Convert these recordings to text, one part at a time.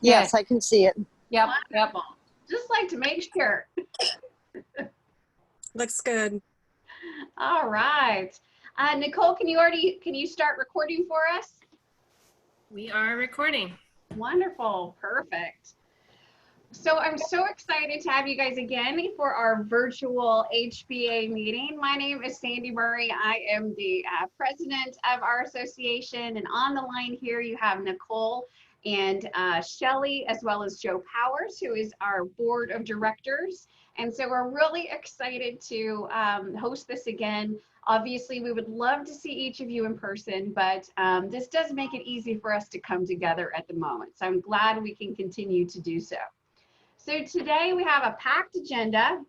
Yes, I can see it. Yep. Wonderful. Just like to make sure. Looks good. All right. Nicole, can you start recording for us? We are recording. Wonderful. Perfect. So I'm so excited to have you guys again for our virtual HBA meeting. My name is Sandy Murray. I am the president of our association, and on the line here you have Nicole and Shelly, as well as Joe Powers, who is our board of directors. And so we're really excited to host this again. Obviously, we would love to see each of you in person, but this does make it easy for us to come together at the moment. So I'm glad we can continue to do so. So today we have a packed agenda.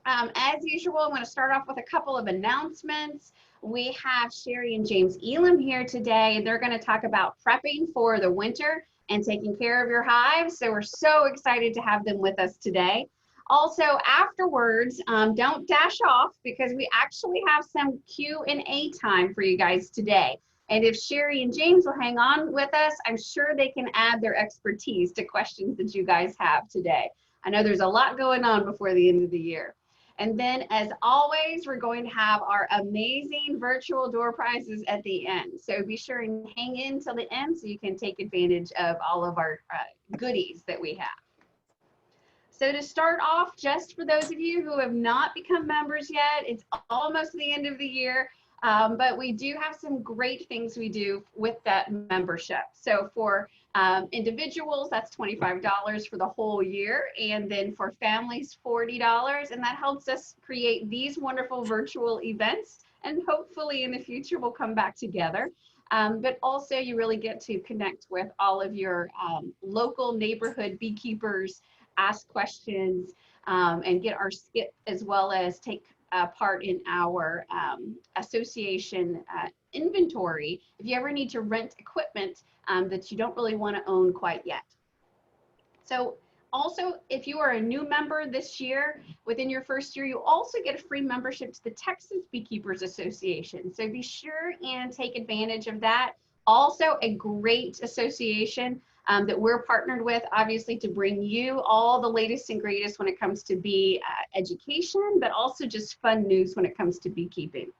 As usual, I'm going to start off with a couple of announcements. We have Chari and James Elam here today, and they're going to talk about prepping for the winter and taking care of your hives. So we're so excited to have them with us today. Also, afterwards, don't dash off because we actually have some Q&A time for you guys today. And if Chari and James will hang on with us, I'm sure they can add their expertise to questions that you guys have today. I know there's a lot going on before the end of the year. And then, as always, we're going to have our amazing virtual door prizes at the end. So be sure and hang in till the end so you can take advantage of all of our goodies that we have. So to start off, just for those of you who have not become members yet, it's almost the end of the year. But we do have some great things we do with that membership. So for individuals, that's $25 for the whole year. And then for families, $40. And that helps us create these wonderful virtual events. And hopefully in the future, we'll come back together. But also you really get to connect with all of your local neighborhood beekeepers, ask questions, and get our skit, as well as take part in our association inventory if you ever need to rent equipment that you don't really want to own quite yet. So also, if you are a new member this year, within your first year, you also get a free membership to the Texas Beekeepers Association. So be sure and take advantage of that. Also a great association that we're partnered with, obviously, to bring you all the latest and greatest when it comes to bee education, but also just fun news when it comes to beekeeping.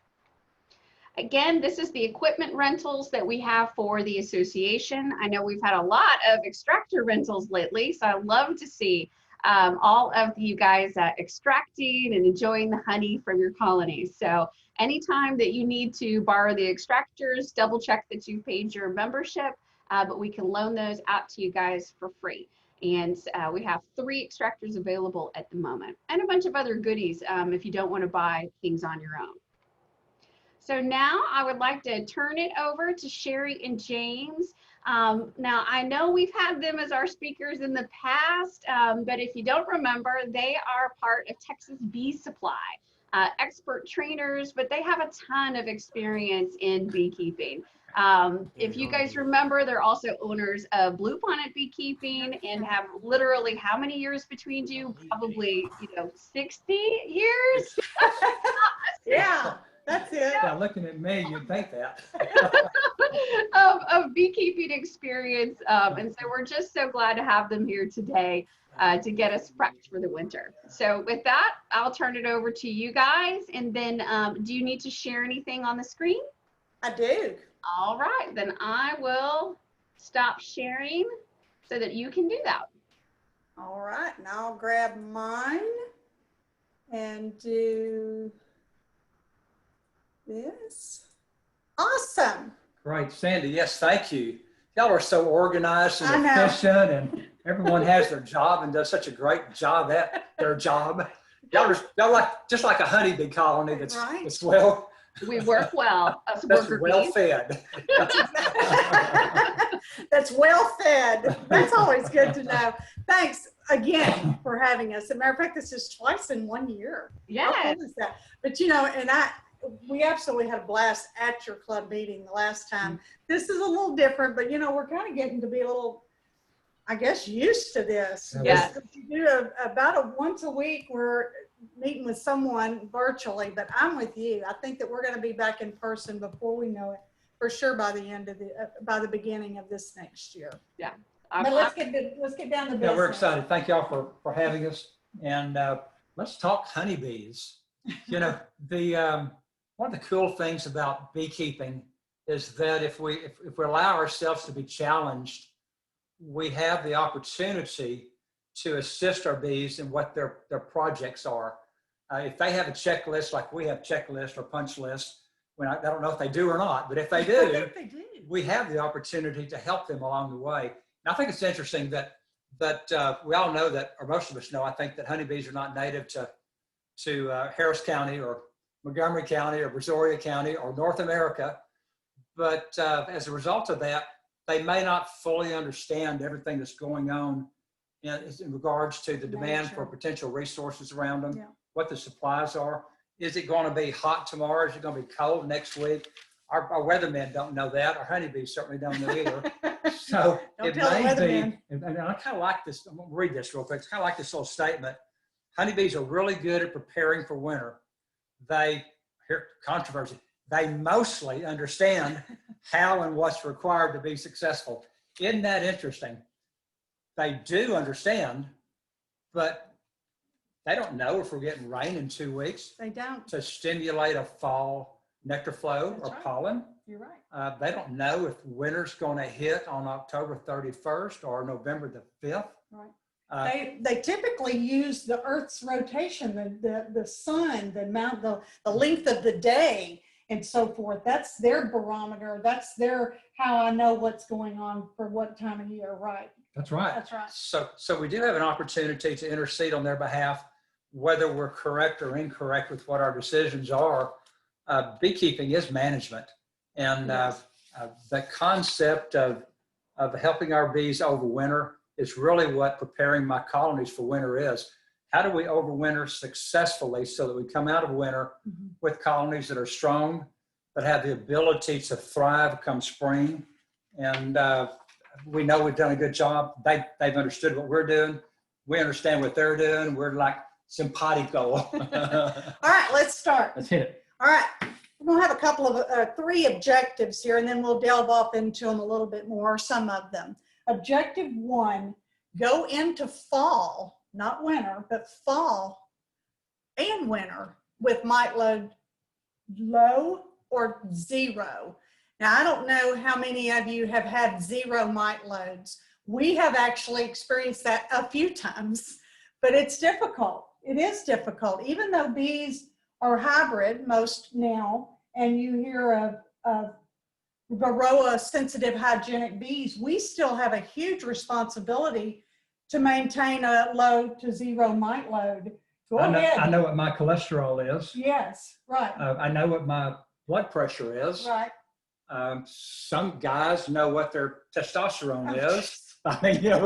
Again, this is the equipment rentals that we have for the association. I know we've had a lot of extractor rentals lately, so I love to see all of you guys extracting and enjoying the honey from your colonies. So anytime that you need to borrow the extractors, double check that you've paid your membership. But we can loan those out to you guys for free. And we have 3 extractors available at the moment, and a bunch of other goodies if you don't want to buy things on your own. So now I would like to turn it over to Chari and James. Now I know we've had them as our speakers in the past, but if you don't remember, they are part of Texas Bee Supply, expert trainers, but they have a ton of experience in beekeeping. If you guys remember, they're also owners of Bluebonnet Beekeeping and have literally how many years between you? Probably, 60 years? Yeah, that's it. Yeah, looking at me, you'd think that. of beekeeping experience. And so we're just so glad to have them here today to get us prepped for the winter. So with that, I'll turn it over to you guys. And then do you need to share anything on the screen? I do. All right, then I will stop sharing so that you can do that. All right, and I'll grab mine and do this. Awesome. Great, Sandy. Yes, thank you. Y'all are so organized and efficient, and everyone has their job and does such a great job at their job. Y'all like just like a honeybee colony that's right. That's well. We work well. That's well fed. That's well fed. That's always good to know. Thanks again for having us. As a matter of fact, this is twice in 1 year. Yeah. How cool is that? But and we absolutely had a blast at your club meeting the last time. This is a little different, but we're kind of getting to be a little, I guess, used to this. Yes. You do about once a week. We're meeting with someone virtually, but I'm with you. I think that we're going to be back in person before we know it, for sure, by the beginning of this next year. Yeah. But let's get down to business. Yeah, we're excited. Thank y'all for having us. And let's talk honeybees. You know, one of the cool things about beekeeping is that if we allow ourselves to be challenged, we have the opportunity to assist our bees in what their projects are. If they have a checklist like we have checklist or punch list, I don't know if they do or not, but if they do, we have the opportunity to help them along the way. And I think it's interesting that we all know that, or most of us know, I think that honeybees are not native to Harris County or Montgomery County or Brazoria County or North America. But as a result of that, they may not fully understand everything that's going on in regards to the demand for potential resources around them, what the supplies are. Is it going to be hot tomorrow? Is it going to be cold next week? Our weathermen don't know that. Our honeybees certainly don't know either. So it may be, and I kind of like this. I'm going to read this real quick. It's kind of like this little statement. Honeybees are really good at preparing for winter. Controversy, they mostly understand how and what's required to be successful. Isn't that interesting? They do understand, but they don't know if we're getting rain in 2 weeks. They don't. To stimulate a fall nectar flow or pollen. You're right. They don't know if winter's going to hit on October 31st or November the 5th. Right. They typically use the Earth's rotation, the sun, the length of the day, and so forth. That's their barometer. That's how I know what's going on for what time of year. Right. That's right. That's right. So we do have an opportunity to intercede on their behalf, whether we're correct or incorrect with what our decisions are. Beekeeping is management, and the concept of helping our bees overwinter is really what preparing my colonies for winter is. How do we overwinter successfully so that we come out of winter with colonies that are strong, that have the ability to thrive come spring? And we know we've done a good job. They've understood what we're doing. We understand what they're doing. We're like simpatico. All right, let's start. Let's hit it. All right, we're going to have a couple of 3 objectives here, and then we'll delve off into them a little bit more, some of them. Objective 1, go into fall, not winter, but fall and winter with mite load low or 0. Now, I don't know how many of you have had 0 mite loads. We have actually experienced that a few times, but it's difficult. It is difficult. Even though bees are hybrid, most now, and you hear of varroa sensitive hygienic bees, we still have a huge responsibility to maintain a low to 0 mite load. Go ahead. I know what my cholesterol is. Yes, right. I know what my blood pressure is. Right. Some guys know what their testosterone is. I mean, you know,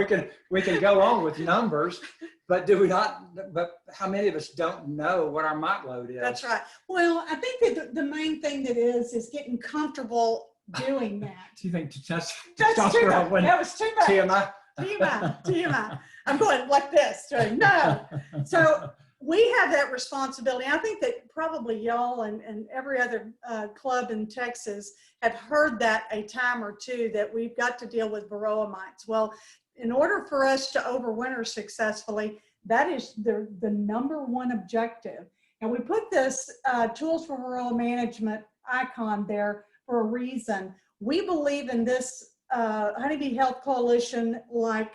we can go on with numbers, but do we not? But how many of us don't know what our mite load is? That's right. Well, I think that the main thing that is getting comfortable doing that. Do you think That's testosterone? too much. That was too much. TMI. TMI. I'm going like this. No. So we have that responsibility. I think that probably y'all and every other club in Texas have heard that a time or two, that we've got to deal with varroa mites. Well, in order for us to overwinter successfully, that is the number 1 objective. And we put this Tools for Varroa Management icon there for a reason. We believe in this Honeybee Health Coalition like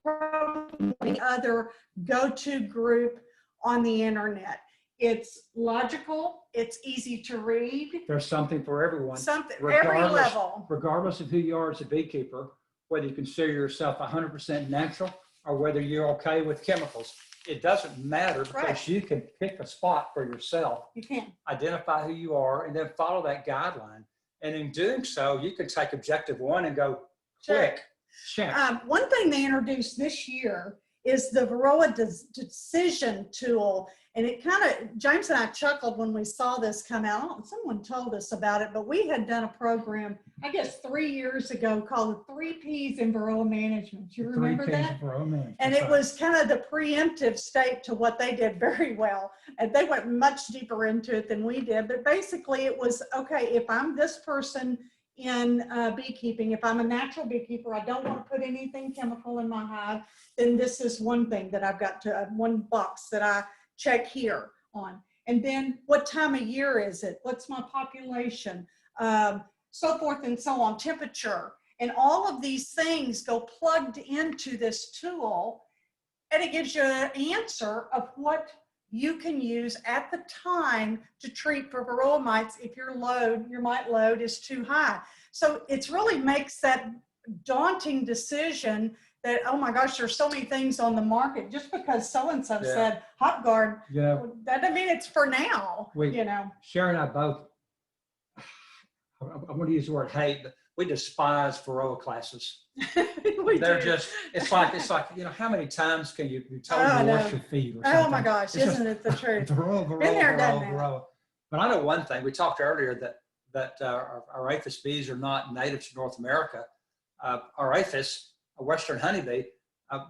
probably any other go-to group on the internet. It's logical, it's easy to read. There's something for everyone. Every level. Regardless of who you are as a beekeeper, whether you consider yourself 100% natural or whether you're okay with chemicals. It doesn't matter, because you can pick a spot for yourself. You can. Identify who you are and then follow that guideline. And in doing so, you can take objective 1 and go click, check. One thing they introduced this year is the Varroa decision tool. And it kind of, James and I chuckled when we saw this come out. Someone told us about it, but we had done a program, I guess 3 years ago, called the 3 Ps in Varroa Management. Do you remember that? And it was kind of the preemptive state to what they did very well. And they went much deeper into it than we did. But basically it was, okay, if I'm this person in beekeeping. If I'm a natural beekeeper, I don't want to put anything chemical in my hive, then this is one thing that I've got to, one box that I check here on. And then what time of year is it? What's my population? So forth and so on, temperature. And all of these things go plugged into this tool, and it gives you an answer of what you can use at the time to treat for varroa mites if your mite load is too high. So it really makes that daunting decision that, oh my gosh, there's so many things on the market. Just because so-and-so said hot guard, that doesn't mean it's for now, you know. Sharon and I both, I want to use the word hate, but we despise varroa classes. They're just, it's like, you know, how many times can you tell them to wash your feet or something? Oh my gosh, isn't it the truth? Varroa. But I know one thing, we talked earlier that our aphis bees are not native to North America. Our aphis, a Western honeybee,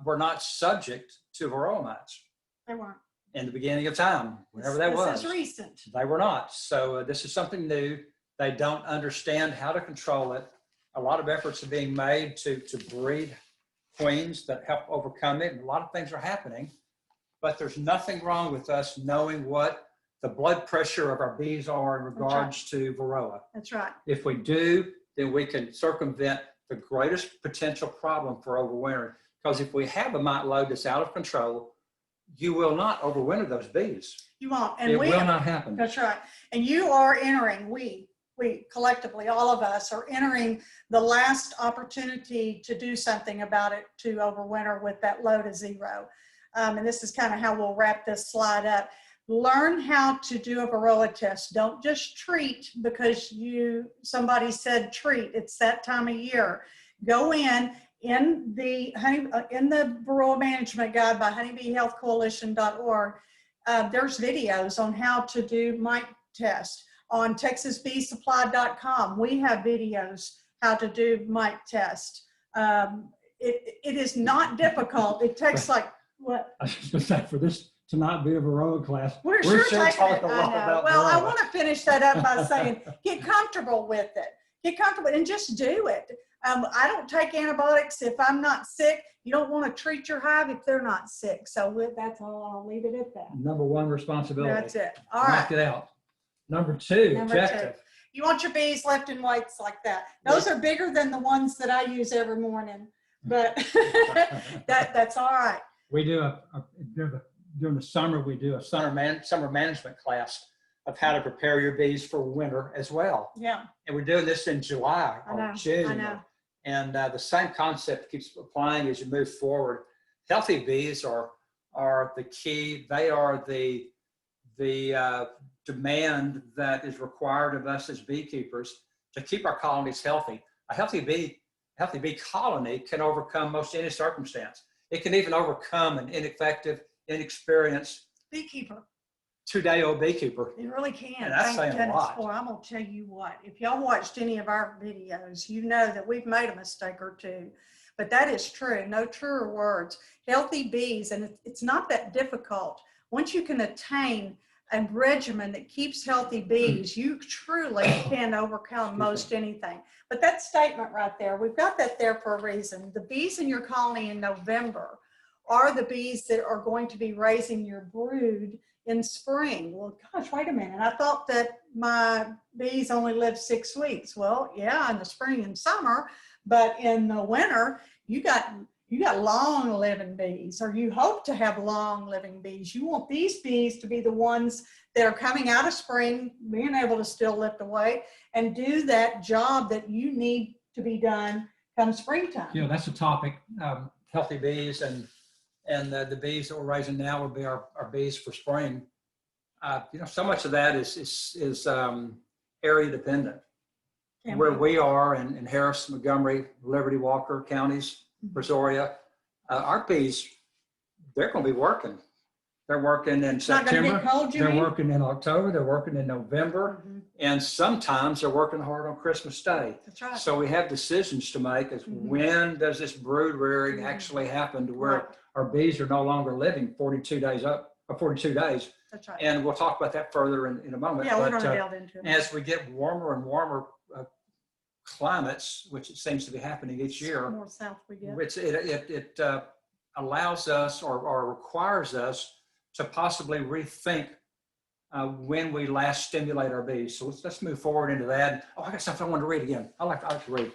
were not subject to varroa mites. They weren't. In the beginning of time, whenever that was. This is recent. They were not. So this is something new. They don't understand how to control it. A lot of efforts are being made to breed queens that help overcome it. And a lot of things are happening, but there's nothing wrong with us knowing what the blood pressure of our bees are in regards to varroa. That's right. If we do, then we can circumvent the greatest potential problem for overwintering. Because if we have a mite load that's out of control, you will not overwinter those bees. You won't. And it will not happen. That's right. And you are entering, we collectively, all of us are entering the last opportunity to do something about it to overwinter with that load of 0. And this is kind of how we'll wrap this slide up. Learn how to do a varroa test. Don't just treat because somebody said treat. It's that time of year. Go in the varroa management guide by honeybeehealthcoalition.org. There's videos on how to do mite test. On texasbeesupply.com, we have videos how to do mite test. It is not difficult. It takes like what? I was just going to say, for this to not be a varroa class, we're sure talking a lot about Well, varroa. I want to finish that up by saying, get comfortable with it. Get comfortable and just do it. I don't take antibiotics if I'm not sick. You don't want to treat your hive if they're not sick. So that's all. I'll leave it at that. Number one responsibility. That's it. All right. Knock it out. Number two, objective. You want your bees left in whites like that. Those are bigger than the ones that I use every morning, but that's all right. We do during the summer, we do a summer management class of how to prepare your bees for winter as well. Yeah. And we're doing this in July or June. I know. And the same concept keeps applying as you move forward. Healthy bees are the key. They are the demand that is required of us as beekeepers to keep our colonies healthy. A healthy bee colony can overcome most any circumstance. It can even overcome an ineffective, inexperienced beekeeper. 2-day-old beekeeper. It really can. And that's saying a lot. Boy, I'm gonna tell you what, if y'all watched any of our videos, you know that we've made a mistake or two, but that is true. No truer words. Healthy bees, and it's not that difficult. Once you can attain a regimen that keeps healthy bees, you truly can overcome most anything. But that statement right there, we've got that there for a reason. The bees in your colony in November are the bees that are going to be raising your brood in spring. Well, gosh, wait a minute. I thought that my bees only live 6 weeks. Well, yeah, in the spring and summer, but in the winter, you got long living bees, or you hope to have long living bees. You want these bees to be the ones that are coming out of spring, being able to still lift away and do that job that you need to be done come springtime. You know, that's a topic, healthy bees and the bees that we're raising now will be our bees for spring. You know, so much of that is area dependent. Where we are in Harris, Montgomery, Liberty, Walker counties, Brazoria, our bees, they're going to be working. They're working in September. They're working in October. They're working in November. And sometimes they're working hard on Christmas Day. That's right. So we have decisions to make as when does this brood rearing actually happen to where our bees are no longer living 42 days. That's right. And we'll talk about that further in a moment. Yeah, we're going to delve into it. As we get warmer and warmer climates, which it seems to be happening each year, More south we get. it allows us or requires us to possibly rethink when we last stimulate our bees. So let's move forward into that. Oh, I got something I want to read again. I like to read.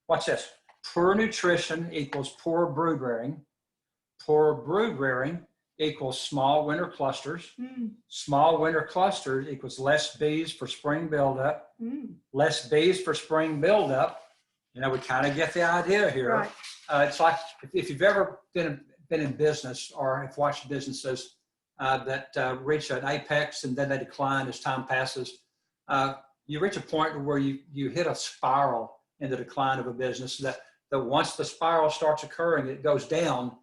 Watch this. Poor nutrition equals poor brood rearing. Poor brood rearing equals small winter clusters. Small winter clusters equals less bees for spring buildup. Less bees for spring buildup. You know, we kind of get the idea here. Right. It's like if you've ever been in business or have watched businesses that reach an apex and then they decline as time passes, you reach a point where you hit a spiral in the decline of a business that once the spiral starts occurring, it goes down,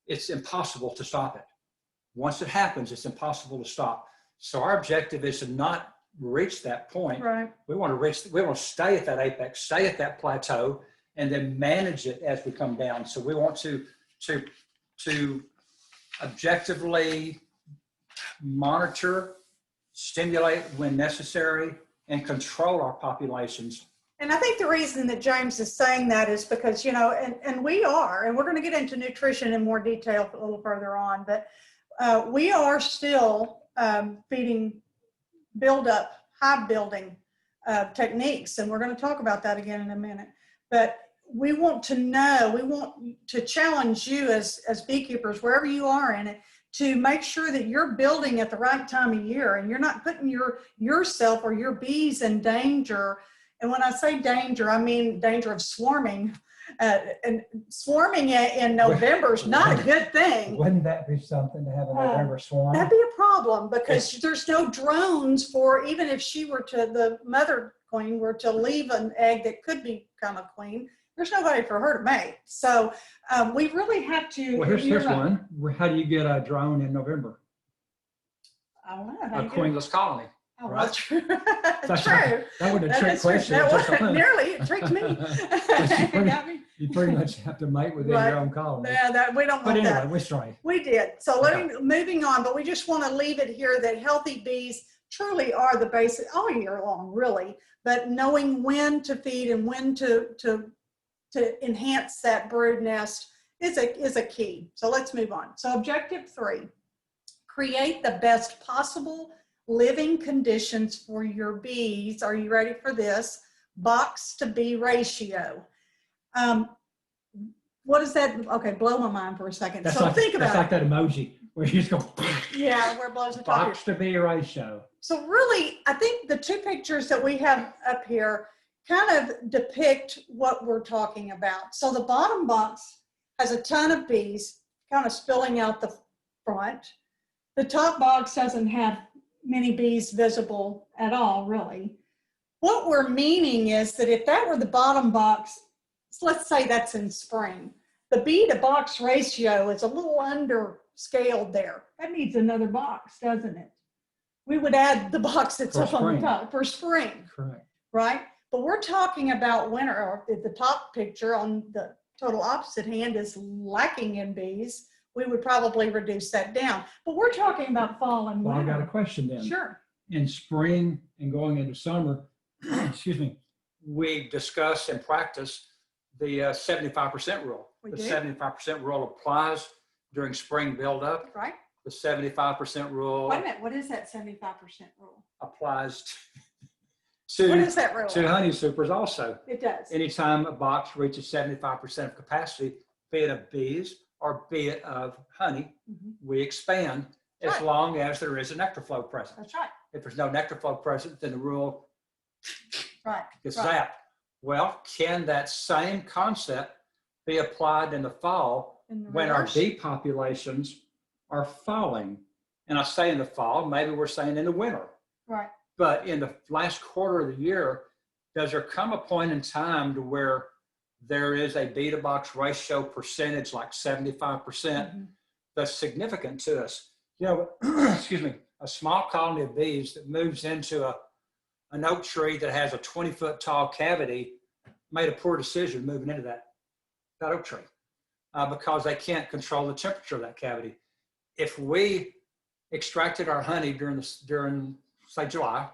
it's impossible to stop it. Once it happens, it's impossible to stop. So our objective is to not reach that point. Right. We want to stay at that apex, stay at that plateau, and then manage it as we come down. So we want to objectively monitor, stimulate when necessary, and control our populations. And I think the reason that James is saying that is because, you know, and we are, and we're going to get into nutrition in more detail a little further on, but we are still feeding buildup, hive building techniques. And we're going to talk about that again in a minute. But we want to know, we want to challenge you as beekeepers, wherever you are in it, to make sure that you're building at the right time of year and you're not putting yourself or your bees in danger. And when I say danger, I mean danger of swarming. And swarming in November is not a good thing. Wouldn't that be something to have a November swarm? That'd be a problem because there's no drones for, even if the mother queen were to leave an egg that could become a queen, there's nobody for her to mate. So we really have to. Well, here's one. How do you get a drone in November? I don't know. A queenless colony. Oh, right? that's true. That's true. That would have tricked question. That was nearly, it tricked me. You pretty much have to mate within your own colony. Yeah, we don't want anyway, that. We tried. We did. So moving on, but we just want to leave it here that healthy bees truly are the basic all year long, really. But knowing when to feed and when to enhance that brood nest is a key. So let's move on. So objective 3, create the best possible living conditions for your bees. Are you ready for this? Box to bee ratio. What is that? Okay, blow my mind for a second. That's think about it. That's like that emoji where you just go. Yeah, where it blows the top. Box to bee ratio. So really, I think the 2 pictures that we have up here kind of depict what we're talking about. So the bottom box has a ton of bees kind of spilling out the front. The top box doesn't have many bees visible at all, really. What we're meaning is that if that were the bottom box, so let's say that's in spring, the bee to box ratio is a little underscaled there. That needs another box, doesn't it? We would add the box that's up on the top for spring. Correct. Right? But we're talking about winter, or the top picture on the total opposite hand is lacking in bees. We would probably reduce that down. But we're talking about fall and winter. Well, I've got a question then. Sure. In spring and going into summer, excuse me, we discuss and practice the 75% rule. We The do. 75% rule applies during spring buildup. Right? The 75% rule Wait a minute. What is that 75% rule? applies What is that rule? to honey supers also. It does. Anytime a box reaches 75% of capacity, be it of bees or be it of honey, we expand as Right. long as there is a nectar flow present. That's right. If there's no nectar flow present, then the rule Right. gets Right. zapped. Well, can that same concept be applied in the fall In the when our reverse. bee populations are falling? And I say in the fall, maybe we're saying in the winter. Right. But in the last quarter of the year, does there come a point in time to where there is a bee to box ratio percentage like 75% that's significant to us? You know, excuse me, a small colony of bees that moves into an oak tree that has a 20-foot tall cavity made a poor decision moving into that oak tree because they can't control the temperature of that cavity. If we extracted our honey during say July,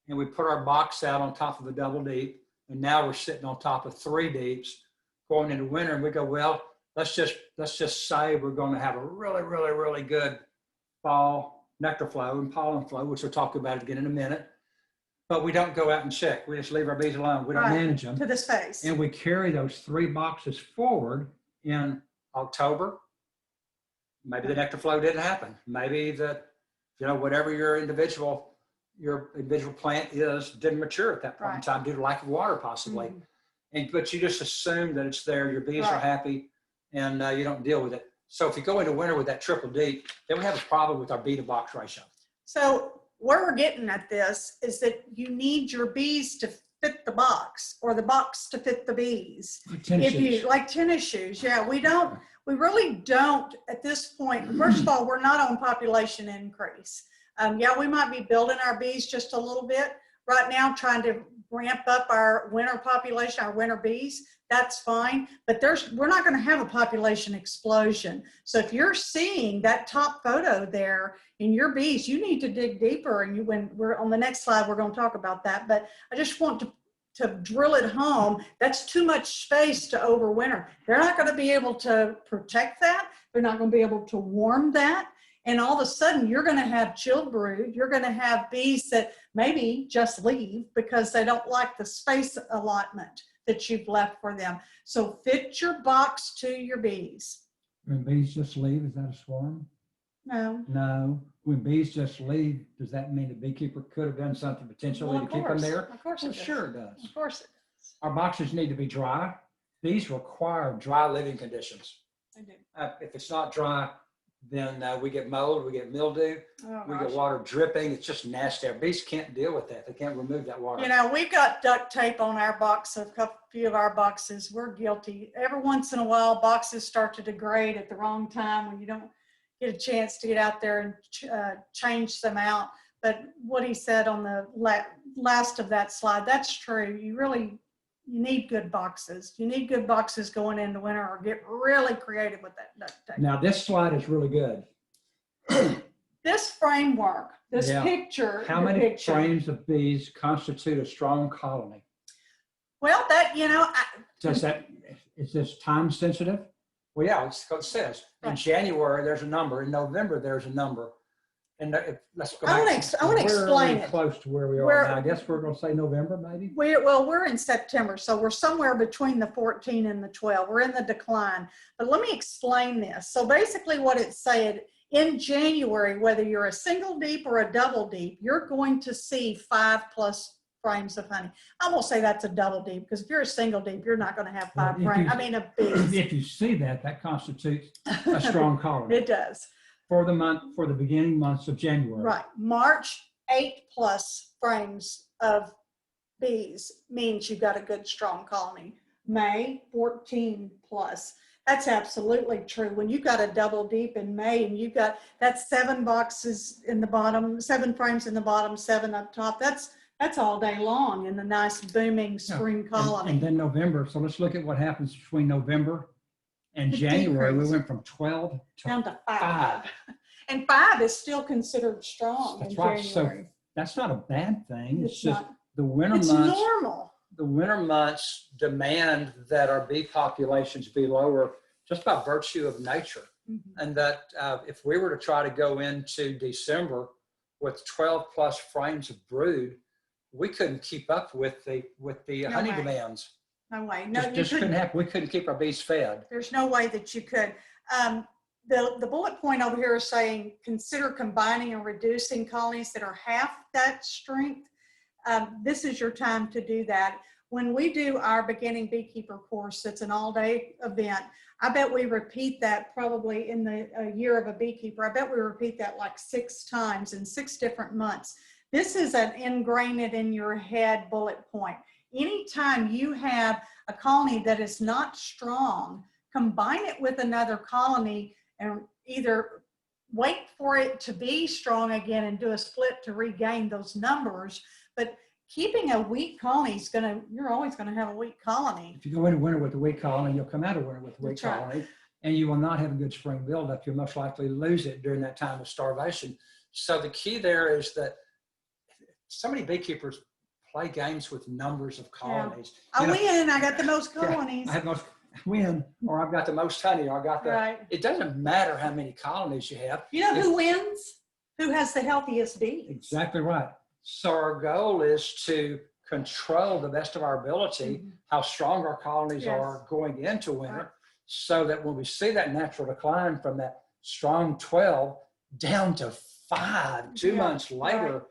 and we put our box out on top of a double deep and now we're sitting on top of 3 deeps going into winter, and we go, well, let's just say we're going to have a really good fall nectar flow and pollen flow, which we'll talk about again in a minute. But we don't go out and check. We just leave our bees alone. We don't manage them. To this phase. And we carry those 3 boxes forward in October. Maybe the nectar flow didn't happen. Maybe whatever your individual plant is didn't mature at that point in time due to lack of water possibly. But you just assume that it's there, your bees are happy, and you don't deal with it. So if you go into winter with that triple deep, then we have a problem with our bee to box ratio. So where we're getting at this is that you need your bees to fit the box, or the box to fit the bees. Like tennis shoes. Yeah, we really don't at this point. First of all, we're not on population increase. We might be building our bees just a little bit right now, trying to ramp up our winter population, our winter bees. That's fine, but we're not going to have a population explosion. So if you're seeing that top photo there in your bees, you need to dig deeper. And when we're on the next slide, we're going to talk about that. But I just want to drill it home. That's too much space to overwinter. They're not going to be able to protect that. They're not going to be able to warm that. And all of a sudden, you're going to have chill brood. You're going to have bees that maybe just leave because they don't like the space allotment that you've left for them. So fit your box to your bees. When bees just leave, is that a swarm? No. No. When bees just leave, does that mean the beekeeper could have done something potentially to keep them there? Of course it does. Sure it does. Of course it does. Our boxes need to be dry. Bees require dry living conditions. They do. If it's not dry, then we get mold, we get mildew, we get water dripping. It's just nasty. Our bees can't deal with that. They can't remove that water. You know, we've got duct tape on our box, a few of our boxes. We're guilty. Every once in a while, boxes start to degrade at the wrong time when you don't get a chance to get out there and change them out. But what he said on the last of that slide, that's true. You need good boxes. You need good boxes going into winter, or get really creative with that duct tape. Now this slide is really good. This framework, this picture. How many frames of bees constitute a strong colony? Well, Is this time sensitive? Well, yeah, it's what it says. In January, there's a number. In November, there's a number. And let's go back. I want to explain it. Close to where we are now. I guess we're going to say November, maybe? We're in September, so we're somewhere between the 14 and the 12. We're in the decline. But let me explain this. So basically what it said, in January, whether you're a single deep or a double deep, you're going to see 5+ frames of honey. I won't say that's a double deep, because if you're a single deep, you're not going to have 5 frames. A bees. If you see that, that constitutes a strong colony. It does. For the beginning months of January. Right. March, 8+ frames of bees means you've got a good strong colony. May, 14+. That's absolutely true. When you've got a double deep in May and you've got that 7 boxes in the bottom, 7 frames in the bottom, 7 up top, that's all day long in the nice booming spring colony. And then November. So let's look at what happens between November and January. We went from 12 down to 5. And 5 is still considered strong. That's in right. January. So that's not a bad thing. It's just not. The winter It's months. Normal. The winter months demand that our bee populations be lower just by virtue of nature. And that if we were to try to go into December with 12+ frames of brood, we couldn't keep up with the honey demands. No way. Just couldn't happen. We couldn't keep our bees fed. There's no way that you could. The bullet point over here is saying, consider combining and reducing colonies that are half that strength. This is your time to do that. When we do our beginning beekeeper course, it's an all-day event. I bet we repeat that probably in the year of a beekeeper. I bet we repeat that like 6 times in 6 different months. This is an ingrain it in your head bullet point. Anytime you have a colony that is not strong, combine it with another colony and either wait for it to be strong again and do a split to regain those numbers. But keeping a weak colony is you're always going to have a weak colony. If you go into winter with a weak colony, you'll come out of winter with a weak colony, and you will not have a good spring buildup. You'll most likely lose it during that time of starvation. So the key there is that so many beekeepers play games with numbers of colonies. I You know, win. I got the most colonies. I have most win, or I've got the most honey, or I got the. Right. It doesn't matter how many colonies you have. You know who wins? Who has the healthiest bees? Exactly right. So our goal is to control the best of our ability how strong our colonies are going into winter, so that when we see that natural decline from that strong 12 down to 5 2 months later,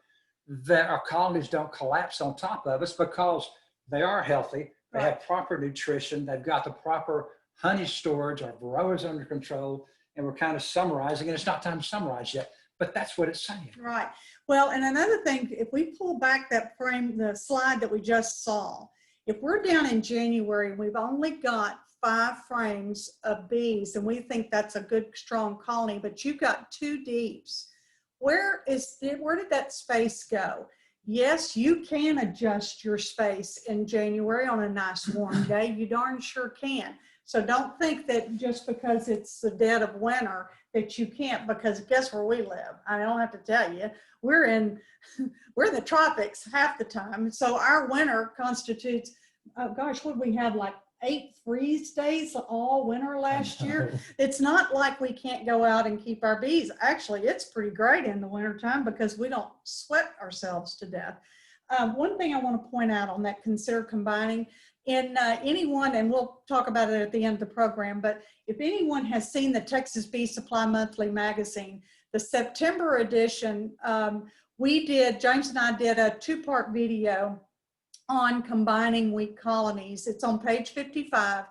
that our colonies don't collapse on top of us because they are healthy. They have proper nutrition. They've got the proper honey storage. Our varroa is under control, and we're kind of summarizing. And it's not time to summarize yet, but that's what it's saying. Right. Well, and another thing, if we pull back that frame, the slide that we just saw, if we're down in January, we've only got 5 frames of bees, and we think that's a good, strong colony, but you've got 2 deeps. Where did that space go? Yes, you can adjust your space in January on a nice warm day. You darn sure can. So don't think that just because it's the dead of winter that you can't, because guess where we live? I don't have to tell you. We're in the tropics half the time. So our winter constitutes, gosh, what we have, like 8 freeze days all winter last year. It's not like we can't go out and keep our bees. Actually, it's pretty great in the wintertime because we don't sweat ourselves to death. One thing I want to point out on that, consider combining in anyone, and we'll talk about it at the end of the program, but if anyone has seen the Texas Bee Supply Monthly magazine, the September edition, James and I did a 2-part video on combining weak colonies. It's on page 55.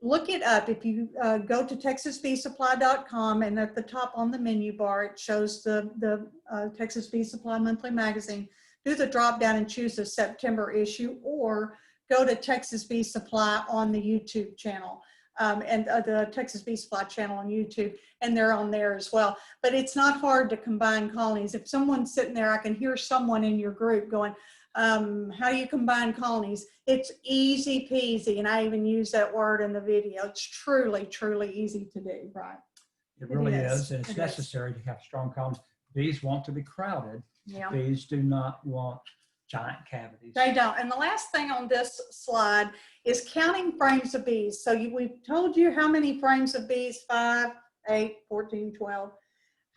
Look it up. If you go to texasbeesupply.com, and at the top on the menu bar, it shows the Texas Bee Supply Monthly magazine. Do the drop down and choose the September issue, or go to Texas Bee Supply on the YouTube channel, and the Texas Bee Supply channel on YouTube, and they're on there as well. But it's not hard to combine colonies. If someone's sitting there, I can hear someone in your group going, how do you combine colonies? It's easy peasy, and I even use that word in the video. It's truly, truly easy to do, right? It really is, and it's necessary to have strong colonies. Bees want to be crowded. Yeah. Bees do not want giant cavities. They don't. And the last thing on this slide is counting frames of bees. So we've told you how many frames of bees: 5, 8, 14, 12.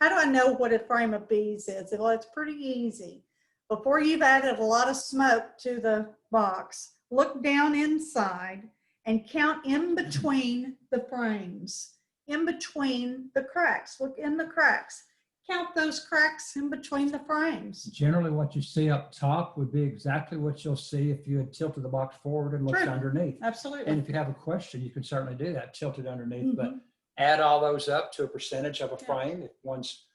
How do I know what a frame of bees is? Well, it's pretty easy. Before you've added a lot of smoke to the box, look down inside and count in between the frames, in between the cracks. Look in the cracks. Count those cracks in between the frames. Generally, what you see up top would be exactly what you'll see if you had tilted the box forward and looked underneath. Absolutely. And if you have a question, you can certainly do that, tilt it underneath. But add all those up to a percentage of a frame. If one's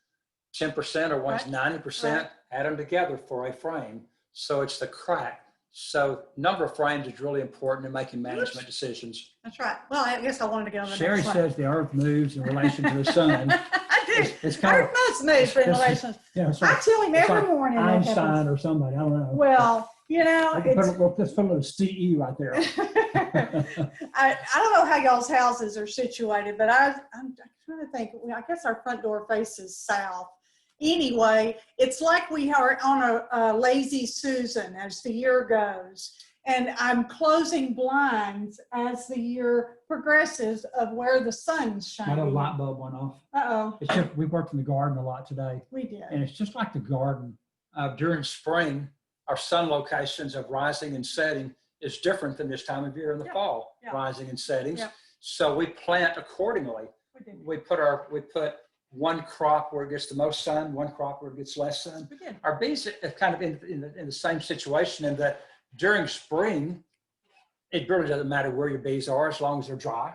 10% or one's 90%, add them together for a frame. So it's the crack. So number of frames is really important in making management decisions. That's right. Well, I guess I wanted to go on the Sherry next slide. says the earth moves in relation to the sun. I do. It's kind Earth must move in relation. I tell him every morning. Einstein or somebody, I don't know. Well, you know, we'll just put a little CE right there. I don't know how y'all's houses are situated, but I'm trying to think. I guess our front door faces south. Anyway, it's like we are on a lazy Susan as the year goes. And I'm closing blinds as the year progresses of where the sun's shining. Not a light bulb went off. Uh-oh. It's just, we worked in the garden a lot today. We did. And it's just like the garden. During spring, our sun locations of rising and setting is different than this time of year in the fall, rising and settings. So we plant accordingly. We put one crop where it gets the most sun, one crop where it gets less sun. Our bees are kind of in the same situation in that during spring, it really doesn't matter where your bees are as long as they're dry.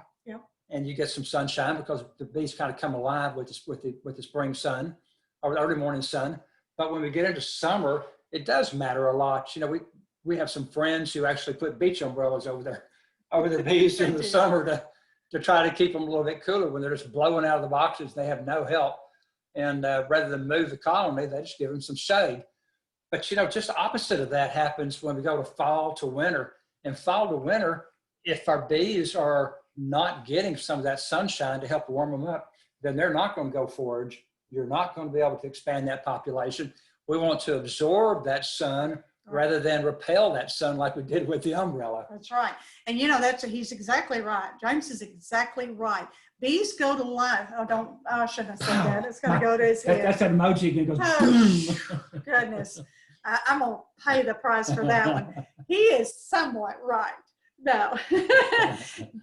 And you get some sunshine because the bees kind of come alive with the spring sun or the early morning sun. But when we get into summer, it does matter a lot. You know, we have some friends who actually put beach umbrellas over their bees in the summer to try to keep them a little bit cooler when they're just blowing out of the boxes. They have no help. And rather than move the colony, they just give them some shade. But, you know, just the opposite of that happens when we go to fall to winter. And fall to winter, if our bees are not getting some of that sunshine to help warm them up, then they're not going to go forage. You're not going to be able to expand that population. We want to absorb that sun rather than repel that sun like we did with the umbrella. That's right. And he's exactly right. James is exactly right. Bees go to life. I shouldn't have said that. It's going to go to his head. That's that emoji that goes Oh, goodness. I'm going to pay the price for that one. He is somewhat right. No,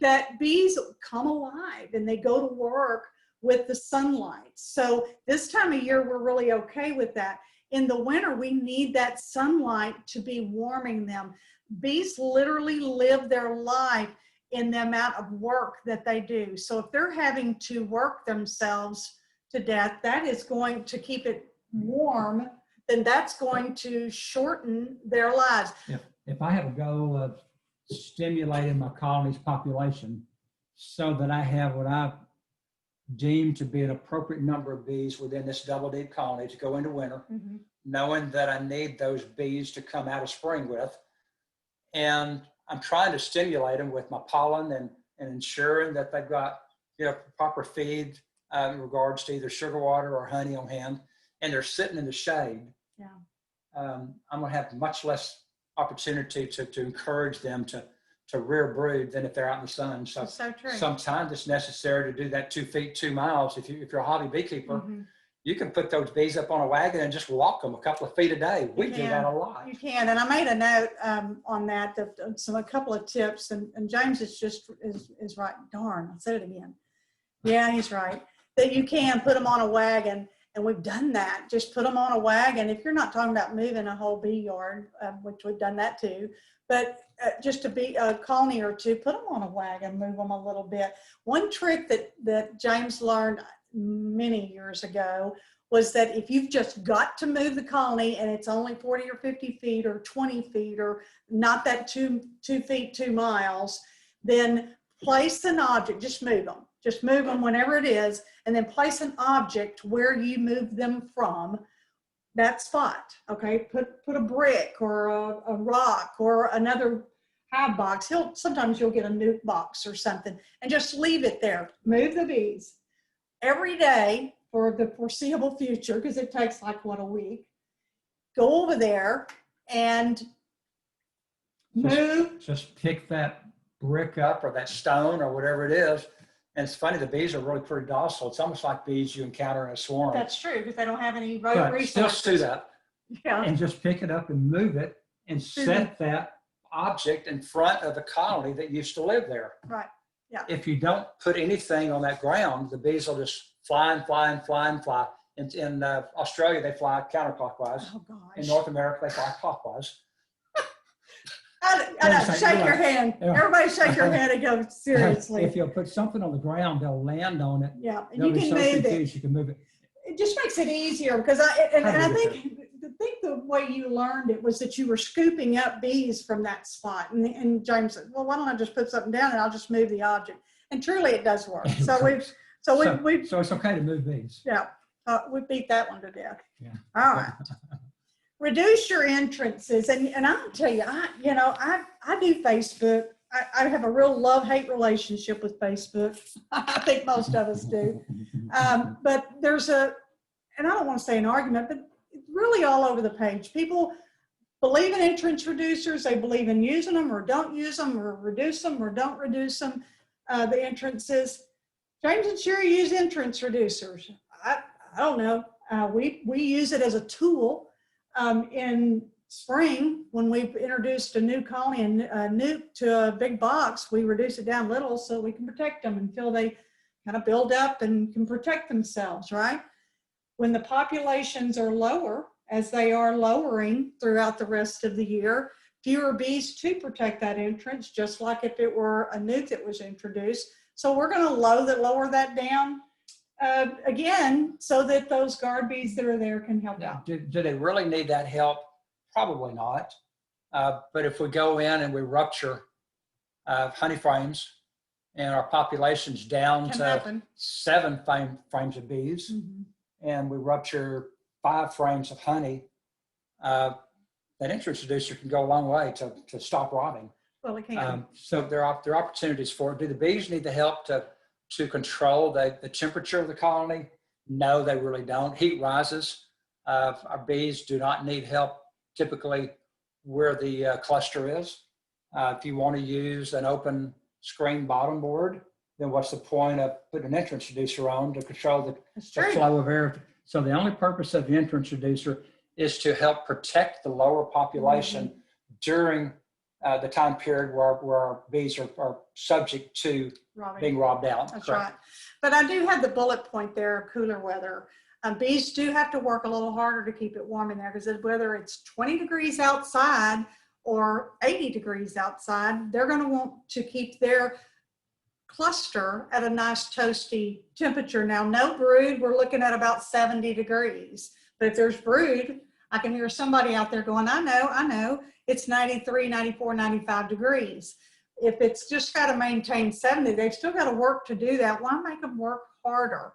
that bees come alive and they go to work with the sunlight. So this time of year, we're really okay with that. In the winter, we need that sunlight to be warming them. Bees literally live their life in the amount of work that they do. So if they're having to work themselves to death, that is going to keep it warm, then that's going to shorten their lives. If I have a goal of stimulating my colony's population so that I have what I deem to be an appropriate number of bees within this double deep colony to go into winter, knowing that I need those bees to come out of spring with. And I'm trying to stimulate them with my pollen and ensuring that they've got proper feed in regards to either sugar water or honey on hand, and they're sitting in the shade. I'm going to have much less opportunity to encourage them to rear brood than if they're out in the sun. So, true. Sometimes it's necessary to do that 2 feet, 2 miles. If you're a hobby beekeeper, you can put those bees up on a wagon and just walk them a couple of feet a day. We do that a lot. You can, and I made a note on that, a couple of tips, and James is right. Darn, I said it again. Yeah, he's right. That you can put them on a wagon, and we've done that. Just put them on a wagon. If you're not talking about moving a whole bee yard, which we've done that too, but just to be a colony or two, put them on a wagon, move them a little bit. One trick that James learned many years ago was that if you've just got to move the colony and it's only 40 or 50 feet or 20 feet or not that 2 feet, 2 miles, then place an object, just move them whenever it is, and then place an object where you move them from that spot. Okay, put a brick or a rock or another hive box. Sometimes you'll get a nuke box or something, and just leave it there. Move the bees every day for the foreseeable future, because it takes like a week. Go over there and move. Just pick that brick up or that stone or whatever it is. And it's funny, the bees are really pretty docile. It's almost like bees you encounter in a swarm. That's true, because they don't have any But resources. Still do that. Yeah. and just pick it up and move it and set that. Object in front of the colony that used to live there. Right. Yeah. If you don't put anything on that ground, the bees will just fly and fly and fly and fly. In Australia, they fly counterclockwise. Oh gosh. In North America, they fly clockwise. Shake your hand. Yeah. Everybody shake your hand and go, seriously. If you'll put something on the ground, they'll land on it. Yeah, and They'll you be can so move it. confused you can move it. It just makes it easier, because I think the way you learned it was that you were scooping up bees from that spot. And James said, well, why don't I just put something down and I'll just move the object? And truly it does work. So it's okay to move bees. yeah, we beat that one to death. Yeah. All right. Reduce your entrances. And I'll tell you, I do Facebook. I have a real love-hate relationship with Facebook. I think most of us do. But there's and I don't want to say an argument, but it's really all over the page. People believe in entrance reducers. They believe in using them or don't use them or reduce them or don't reduce them, the entrances. James and Chari use entrance reducers. I don't know. We use it as a tool in spring when we've introduced a new colony and a nuke to a big box. We reduce it down little so we can protect them until they kind of build up and can protect themselves, right? When the populations are lower, as they are lowering throughout the rest of the year, fewer bees to protect that entrance, just like if it were a nuke that was introduced. So we're going to lower that down again, so that those guard bees that are there can help out. Do they really need that help? Probably not. But if we go in and we rupture honey frames and our population's down Can to happen. 7 frames of bees, and we rupture 5 frames of honey, that entrance reducer can go a long way to stop rotting. Well, it can. So there are opportunities for it. Do the bees need the help to control the temperature of the colony? No, they really don't. Heat rises. Our bees do not need help typically where the cluster is. If you want to use an open screen bottom board, then what's the point of putting an entrance reducer on to control the That's the true. flow of air? So the only purpose of the entrance reducer is to help protect the lower population during the time period where our bees are subject to Robbie. being robbed out. That's Correct. right. But I do have the bullet point there, cooler weather. Bees do have to work a little harder to keep it warm in there because whether it's 20 degrees outside or 80 degrees outside, they're going to want to keep their cluster at a nice toasty temperature. Now, no brood, we're looking at about 70 degrees. But if there's brood, I can hear somebody out there going, I know, it's 93, 94, 95 degrees. If it's just got to maintain 70, they've still got to work to do that. Why make them work harder?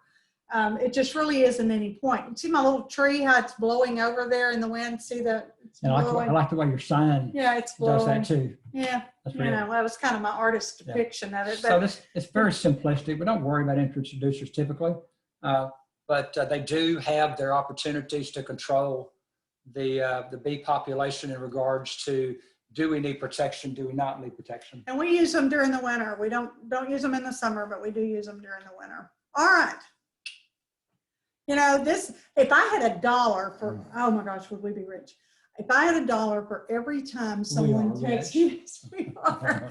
It just really isn't any point. See my little tree, how it's blowing over there in the wind? See that? It's And I blowing. like the way your sign Yeah, it's does blowing. that too. Yeah, That's you real. know, that was kind of my artist Yeah. depiction of it. So But it's very simplistic. We don't worry about entrance reducers typically. But they do have their opportunities to control the bee population in regards to, do we need protection? Do we not need protection? and we use them during the winter. We don't use them in the summer, but we do use them during the winter. All right. You know, this, if I had $1 for, oh my gosh, would we be rich? If I had $1 for every time someone are takes, rich. yes, we are.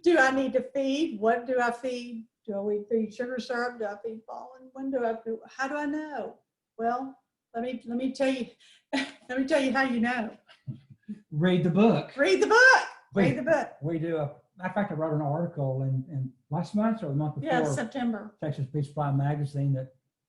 Do I need to feed? What do I feed? Do we feed sugar syrup? Do I feed pollen? When do I feed? How do I know? Well, let me tell you, let me tell you how you know. Read the book. Read the book. We- Read the book. We do matter of fact, I wrote an article in last month or the month before, Yeah, September. Texas Bee Supply magazine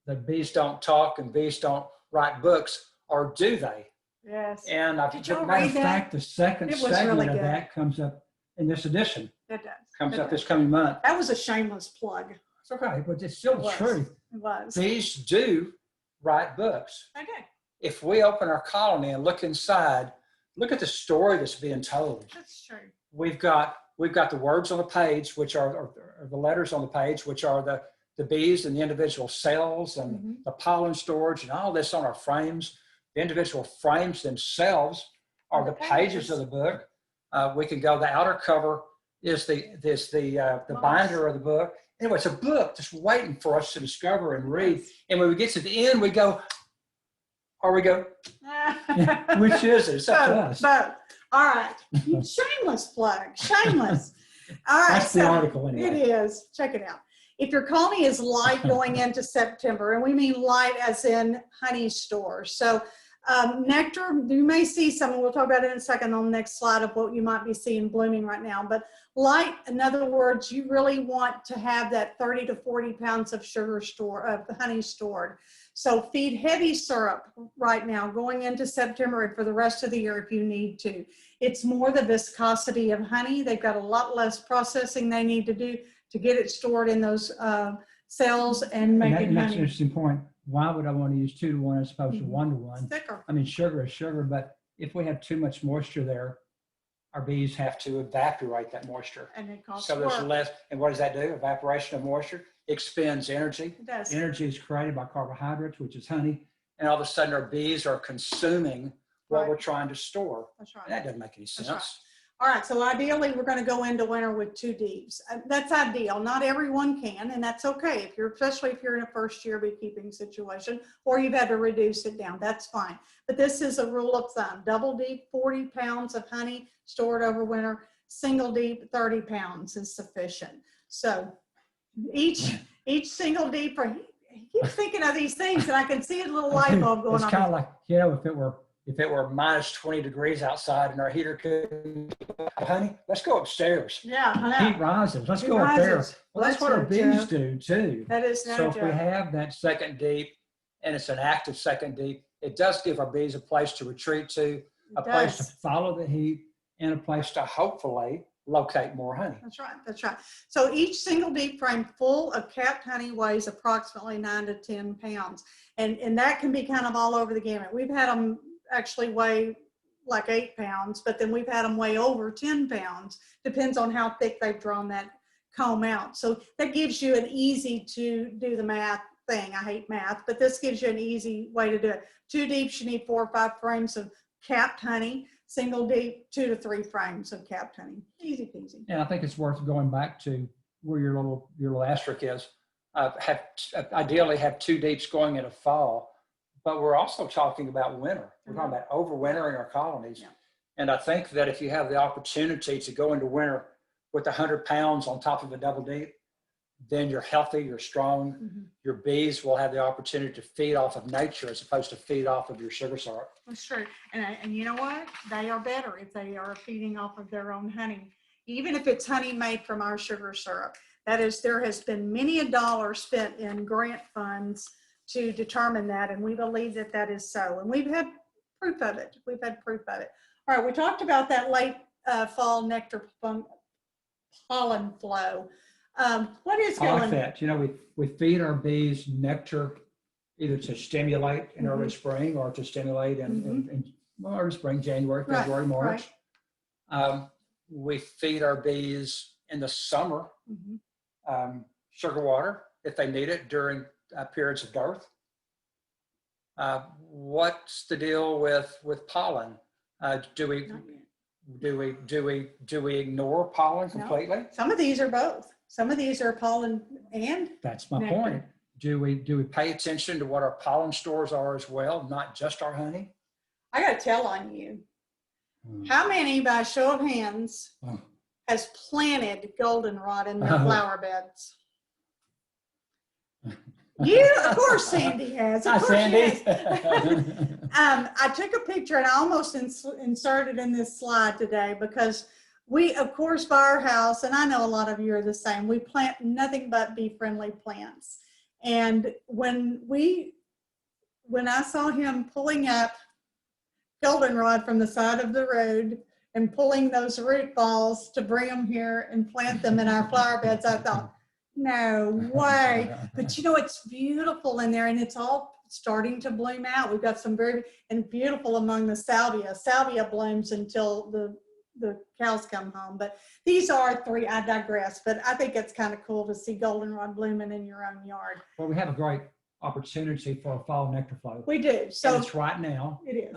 that Bees don't talk and bees don't write books, or do they? Yes, And I, Did y'all matter read of that? fact, the second It was segment really of good. that comes up in this edition, it does. comes It up does. this coming month. That was a shameless plug. It it's okay, but it's still the was. truth. It was. Bees do write books. I did. If we open our colony and look inside, look at the story that's being told. That's true. We've got the words on the page, which are the letters on the page, which are the bees and the individual cells and Mhm. the pollen storage and all this on our frames. The individual frames themselves are the pages of the book. We can go, the outer cover is the binder of the book. Anyway, it's a book just waiting for us to discover and read. And when we get to the end, we go, which is it? It's up to us. But all right. Shameless plug. Shameless. All right. That's the article anyway. It is. Check it out. If your colony is light going into September, and we mean light as in honey stores. So nectar, you may see some, and we'll talk about it in a second on the next slide of what you might be seeing blooming right now. But light, in other words, you really want to have that 30 to 40 pounds of honey stored. So feed heavy syrup right now going into September and for the rest of the year if you need to. It's more the viscosity of honey. They've got a lot less processing they need to do to get it stored in those cells and make it That's an honey. interesting point. Why would I want to use 2-to-1 as opposed to Mhm. 1-to-1? Thicker. I mean, sugar is sugar, but if we have too much moisture there, our bees have to evaporate that moisture. And it costs So there's work. less, and what does that do? Evaporation of moisture expends energy. It does. Energy is created by carbohydrates, which is honey. And all of a sudden our bees are consuming what Right. we're trying to store. That's right. And that doesn't make any That's sense. right. All right, so ideally, we're going to go into winter with 2 deeps. That's ideal. Not everyone can, and that's okay. Especially if you're in a first-year beekeeping situation, or you've had to reduce it down, that's fine. But this is a rule of thumb: double deep, 40 pounds of honey stored over winter. Single deep, 30 pounds is sufficient. So each single deep. He keeps thinking of these things, and I can see a little light bulb going It's on. kind of like, you know, If it were minus 20 degrees outside and our heater could, honey, let's go upstairs. Yeah, I know. heat rises. Let's Heat go up there. rises. Well, that's what our no bees joke. do too. That is no So if we joke. Have that second deep, and it's an active second deep, it does give our bees a place to retreat to, a It place does. To follow the heat and a place place to hopefully locate more honey. That's right. That's right. So each single deep frame full of capped honey weighs approximately 9 to 10 pounds. And that can be kind of all over the gamut. We've had them actually weigh like 8 pounds, but then we've had them weigh over 10 pounds. Depends on how thick they've drawn that comb out. So that gives you an easy to do the math thing. I hate math, but this gives you an easy way to do it. 2 deeps, you need 4 or 5 frames of capped honey. single deep, 2 to 3 frames of capped honey. Easy peasy. And I think it's worth going back to where your little asterisk is. Ideally have 2 deeps going into fall, but we're also talking about winter. We're talking about overwintering our colonies. Yeah. And I think that if you have the opportunity to go into winter with 100 pounds on top of a double deep, then you're healthy, you're strong. Your bees will have the opportunity to feed off of nature as opposed to feed off of your sugar syrup. That's true. And you know what? They are better if they are feeding off of their own honey. Even if it's honey made from our sugar syrup. That is, there has been many a dollar spent in grant funds to determine that, and we believe that that is so. And we've had proof of it. We've had proof of it. All right, we talked about that late fall nectar pollen flow. What is I going like that. You know, we feed our bees nectar either to stimulate in early spring or to stimulate in early spring, January, February, March. We feed our bees in the summer sugar water if they need it during periods of dearth. What's the deal with pollen? Do we ignore pollen completely? No. Some of these are both. Some of these are pollen and That's my nectar. point. Do we pay attention to what our pollen stores are as well, not just our honey? I got to tell on you. How many, by show of hands, has planted goldenrod in their flower beds? You, of course, Sandy has. Of Hi, course Sandy. she has. I took a picture and I almost inserted in this slide today because we, of course, by our house, and I know a lot of you are the same, we plant nothing but bee-friendly plants. And when I saw him pulling up goldenrod from the side of the road and pulling those root balls to bring them here and plant them in our flower beds, I thought, no way. But you know, it's beautiful in there and it's all starting to bloom out. We've got some and beautiful among the salvia. Salvia blooms until the cows come home. But these are 3, I digress, but I think it's kind of cool to see goldenrod blooming in your own yard. Well, we have a great opportunity for a fall nectar flow. We do. So and it's right now. It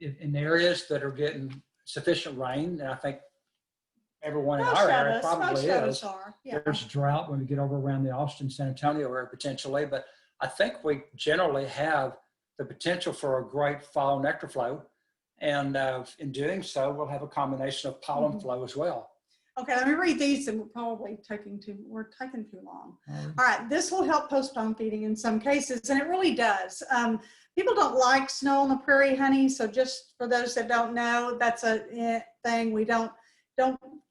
is. In areas that are getting sufficient rain, and I think everyone in our area probably is. Yeah. There's drought when we get over around the Austin, San Antonio area potentially, but I think we generally have the potential for a great fall nectar flow. And in doing so, we'll have a combination of pollen flow as well. Okay, let me read these and we're probably taking too long. All right, this will help postpone feeding in some cases, and it really does. People don't like snow on the prairie honey, so just for those that don't know, that's a thing. We don't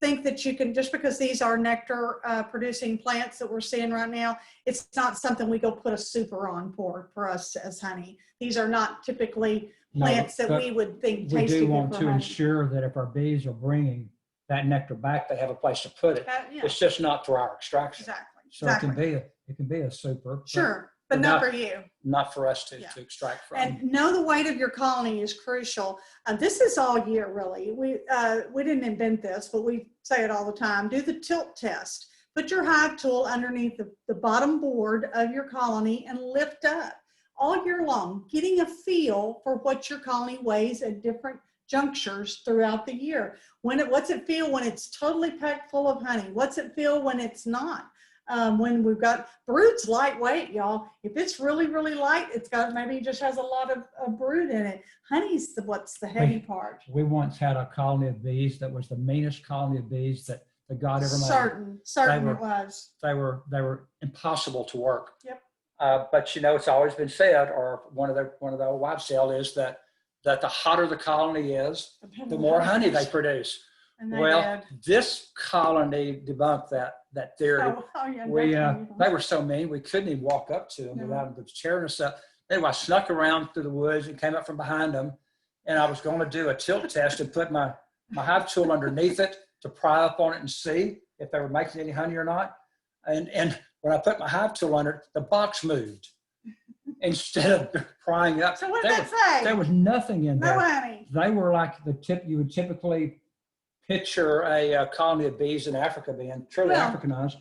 think that you can, just because these are nectar producing plants that we're seeing right now, it's not something we go put a super on for us as honey. These are not typically plants that we would think taste good. We do want to ensure that if our bees are bringing that nectar back, they have a place to put it. Yeah. It's just not for our extraction. Exactly. So it can be a super. Sure, but not for you. Not for us to extract from. And know the weight of your colony is crucial. This is all year, really. We didn't invent this, but we say it all the time. Do the tilt test. Put your hive tool underneath the bottom board of your colony and lift up all year long, getting a feel for what your colony weighs at different junctures throughout the year. What's it feel when it's totally packed full of honey? What's it feel when it's not? When we've got brood's lightweight, y'all. If it's really, really light, it's got maybe just has a lot of brood in it. Honey's what's the heavy part. We once had a colony of bees that was the meanest colony of bees that God ever made. Certain it was. They were impossible to work. Yep. But you know, it's always been said, or one of the old wives' tale is that the hotter the colony is, the more honey they produce. Well, this colony debunked that theory. They were so mean we couldn't even walk up to them without them cheering us up. Anyway, I snuck around through the woods and came up from behind them, and I was going to do a tilt test and put my hive tool underneath it to pry up on it and see if they were making any honey or not. And when I put my hive tool under it, the box moved instead of prying up. So what did that say? There was nothing in there. No honey. They were like you would typically picture a colony of bees in Africa being truly Africanized,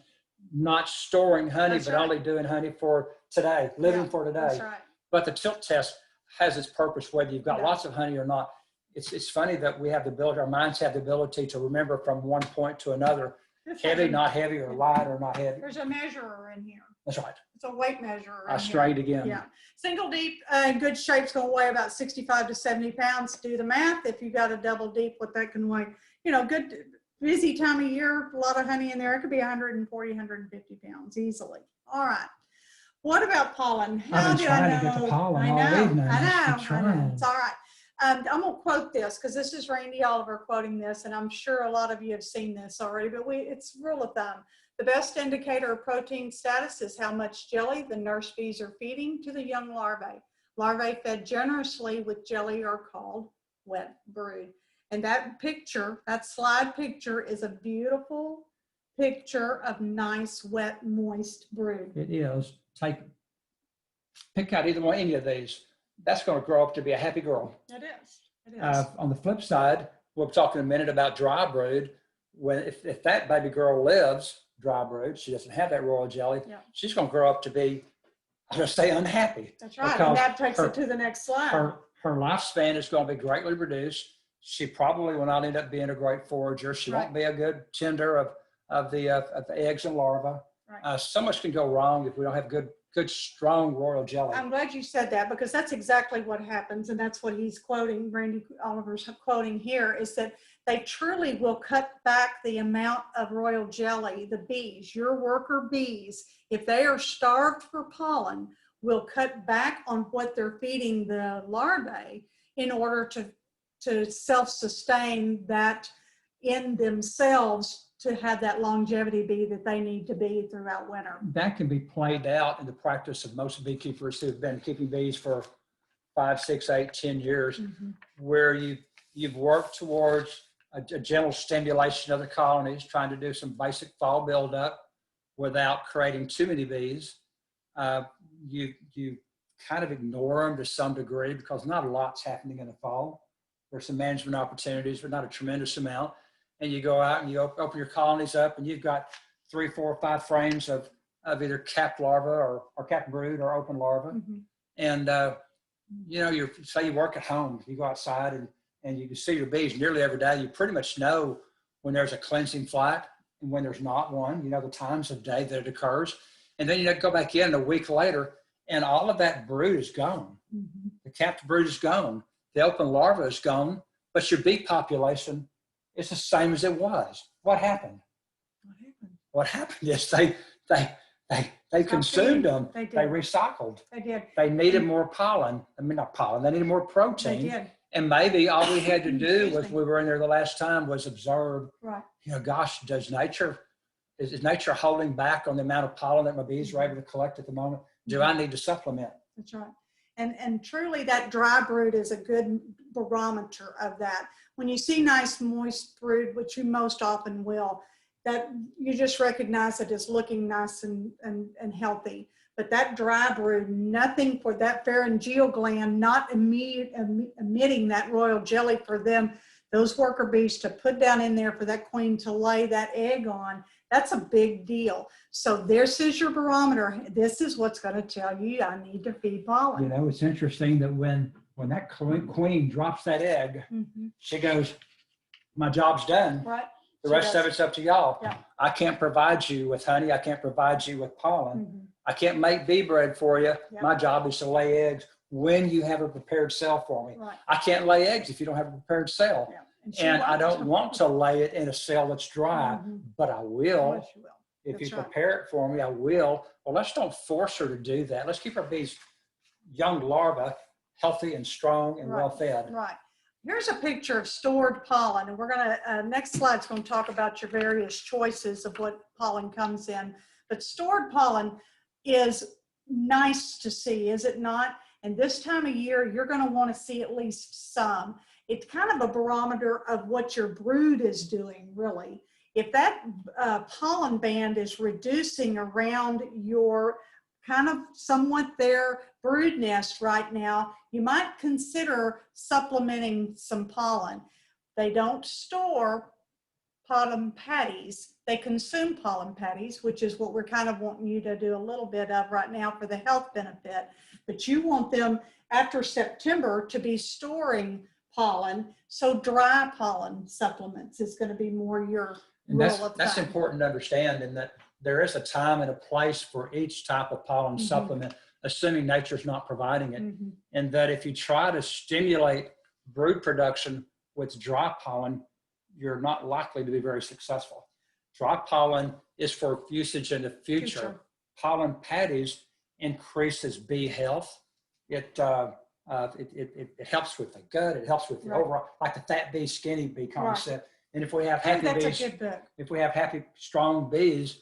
not storing honey, but only doing honey for today, living for today. That's right. But the tilt test has its purpose, whether you've got lots of honey or not. it's funny that we have the ability, our minds have the ability to remember from one point to another, heavy, not heavy, or light, or not heavy. There's a measurer in here. That's right. It's a weight measurer. I in here. strayed again. Yeah. Single deep in good shape is going to weigh about 65 to 70 pounds. Do the math. If you got a double deep, what that can weigh, you know, good, busy time of year, a lot of honey in there. It could be 140, 150 pounds easily. All right. What about pollen? How I've been do I trying to know? get the pollen I all know. evening. I know. Just been trying. It's all right. I'm going to quote this because this is Randy Oliver quoting this, and I'm sure a lot of you have seen this already, but it's rule of thumb. The best indicator of protein status is how much jelly the nurse bees are feeding to the young larvae. Larvae fed generously with jelly are called wet brood. And that picture, that slide picture, is a beautiful picture of nice, wet, moist brood. It is. Pick out either one, any of these. That's going to grow up to be a happy girl. It is. It is. On the flip side, we'll talk in a minute about dry brood. When if that baby girl lives dry brood, she doesn't have that royal jelly. Yeah. She's going to grow up to be, I'm going to say, unhappy. That's right. because And that takes it to the next slide. Her lifespan is going to be greatly reduced. She probably will not end up being a great forager. She Right. won't be a good tender of the eggs and larvae. Right. So much can go wrong if we don't have good, strong royal jelly. I'm glad you said that because that's exactly what happens. And that's what he's quoting, Randy Oliver's quoting here, is that they truly will cut back the amount of royal jelly. The bees, your worker bees, if they are starved for pollen, will cut back on what they're feeding the larvae in order to self-sustain that in themselves, to have that longevity bee that they need to be throughout winter. That can be played out in the practice of most beekeepers who've been keeping bees for 5, 6, 8, 10 years, where you've worked towards a gentle stimulation of the colonies, trying to do some basic fall buildup without creating too many bees. You kind of ignore them to some degree because not a lot's happening in the fall. There's some management opportunities, but not a tremendous amount. And you go out and you open your colonies up and you've got 3, 4, 5 frames of either capped larvae or capped brood or open larvae. And, you know, say you work at home, you go outside and you can see your bees nearly every day. You pretty much know when there's a cleansing flight and when there's not one. You know the times of day that it occurs. And then you go back in a week later and all of that brood is gone. The capped brood is gone. The open larva is gone, but your bee population is the same as it was. What happened? What happened is they consumed them. They did. They recycled. They did. They needed more pollen. I mean, not pollen. They needed more protein. They did. And maybe all we had to do was, Interesting. we were in there the last time, was observe, Right. you know, gosh, is nature holding back on the amount of pollen that my bees are able to collect at the moment? Do I need to supplement? That's right. And truly that dry brood is a good barometer of that. When you see nice moist brood, which you most often will, that you just recognize it as looking nice and healthy. But that dry brood, nothing for that pharyngeal gland, not emitting that royal jelly for them, those worker bees to put down in there for that queen to lay that egg on, that's a big deal. So this is your barometer. This is what's going to tell you I need to feed pollen. You know, it's interesting that when that queen drops that egg, she goes, my job's done. Right. The rest of it's up to y'all. Yeah. I can't provide you with honey. I can't provide you with pollen. I can't make bee bread for you. Yeah. My job is to lay eggs when you have a prepared cell for me. Right. I can't lay eggs if you don't have a prepared cell. Yeah. She And I won't. don't want to lay it in a cell that's dry, but I will. Yes, you will. If That's you right. prepare it for me, I will. Well, let's don't force her to do that. Let's keep our bees, young larvae, healthy and strong and Right. well fed. Right. Here's a picture of stored pollen, and we're going to, next slide's going to talk about your various choices of what pollen comes in. But stored pollen is nice to see, is it not? And this time of year, you're going to want to see at least some. It's kind of a barometer of what your brood is doing, really. If that pollen band is reducing around your kind of somewhat their brood nest right now, you might consider supplementing some pollen. They don't store pollen patties. They consume pollen patties, which is what we're kind of wanting you to do a little bit of right now for the health benefit. But you want them after September to be storing pollen. So dry pollen supplements is going to be more your And rule of that's thumb. important to understand, in that there is a time and a place for each type of pollen supplement, assuming nature's not providing it. And that if you try to stimulate brood production with dry pollen, you're not likely to be very successful. Dry pollen is for usage in the future. Pollen patties increases bee health. It helps with the gut. It helps with the overall, like the fat bee, skinny bee concept. And if we have happy bees, if we have happy, strong bees,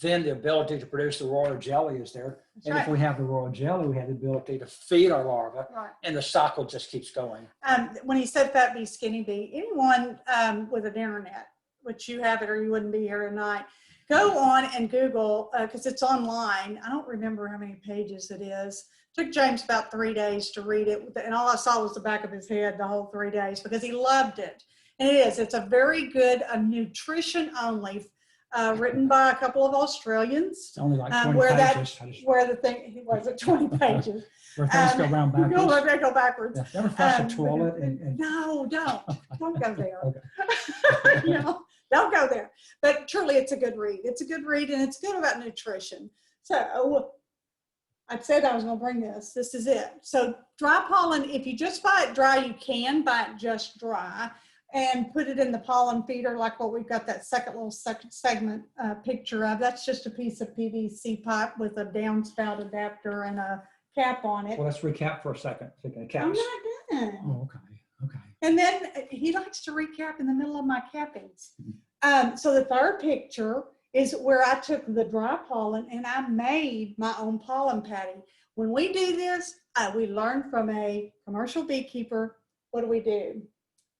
then the ability to produce the royal jelly is there. And if we have the royal jelly, we have the ability to feed our larvae, and the cycle just keeps going. When he said fat bee, skinny bee, anyone with an internet, which you have it or you wouldn't be here tonight, go on and Google, because it's online. I don't remember how many pages it is. It took James about 3 days to read it, and all I saw was the back of his head the whole 3 days because he loved it. And it is. It's a very good nutrition only, written by a couple of Australians. It's only like 20 pages. Where the thing was at 20 pages. Where things go around backwards. They go backwards. Yeah. Ever flush the toilet? And No, don't go there. Okay. Don't go there. But truly, it's a good read. It's a good read, and it's good about nutrition. So I said I was going to bring this. This is it. So dry pollen, if you just buy it dry, you can buy it just dry and put it in the pollen feeder, like what we've got that second segment picture of. That's just a piece of PVC pipe with a downspout adapter and a cap on it. Well, let's recap for a second. Speaking of caps. I'm not done. Oh, okay. Okay. And then he likes to recap in the middle of my cappings. So the third picture is where I took the dry pollen and I made my own pollen patty. When we do this, we learned from a commercial beekeeper. What do?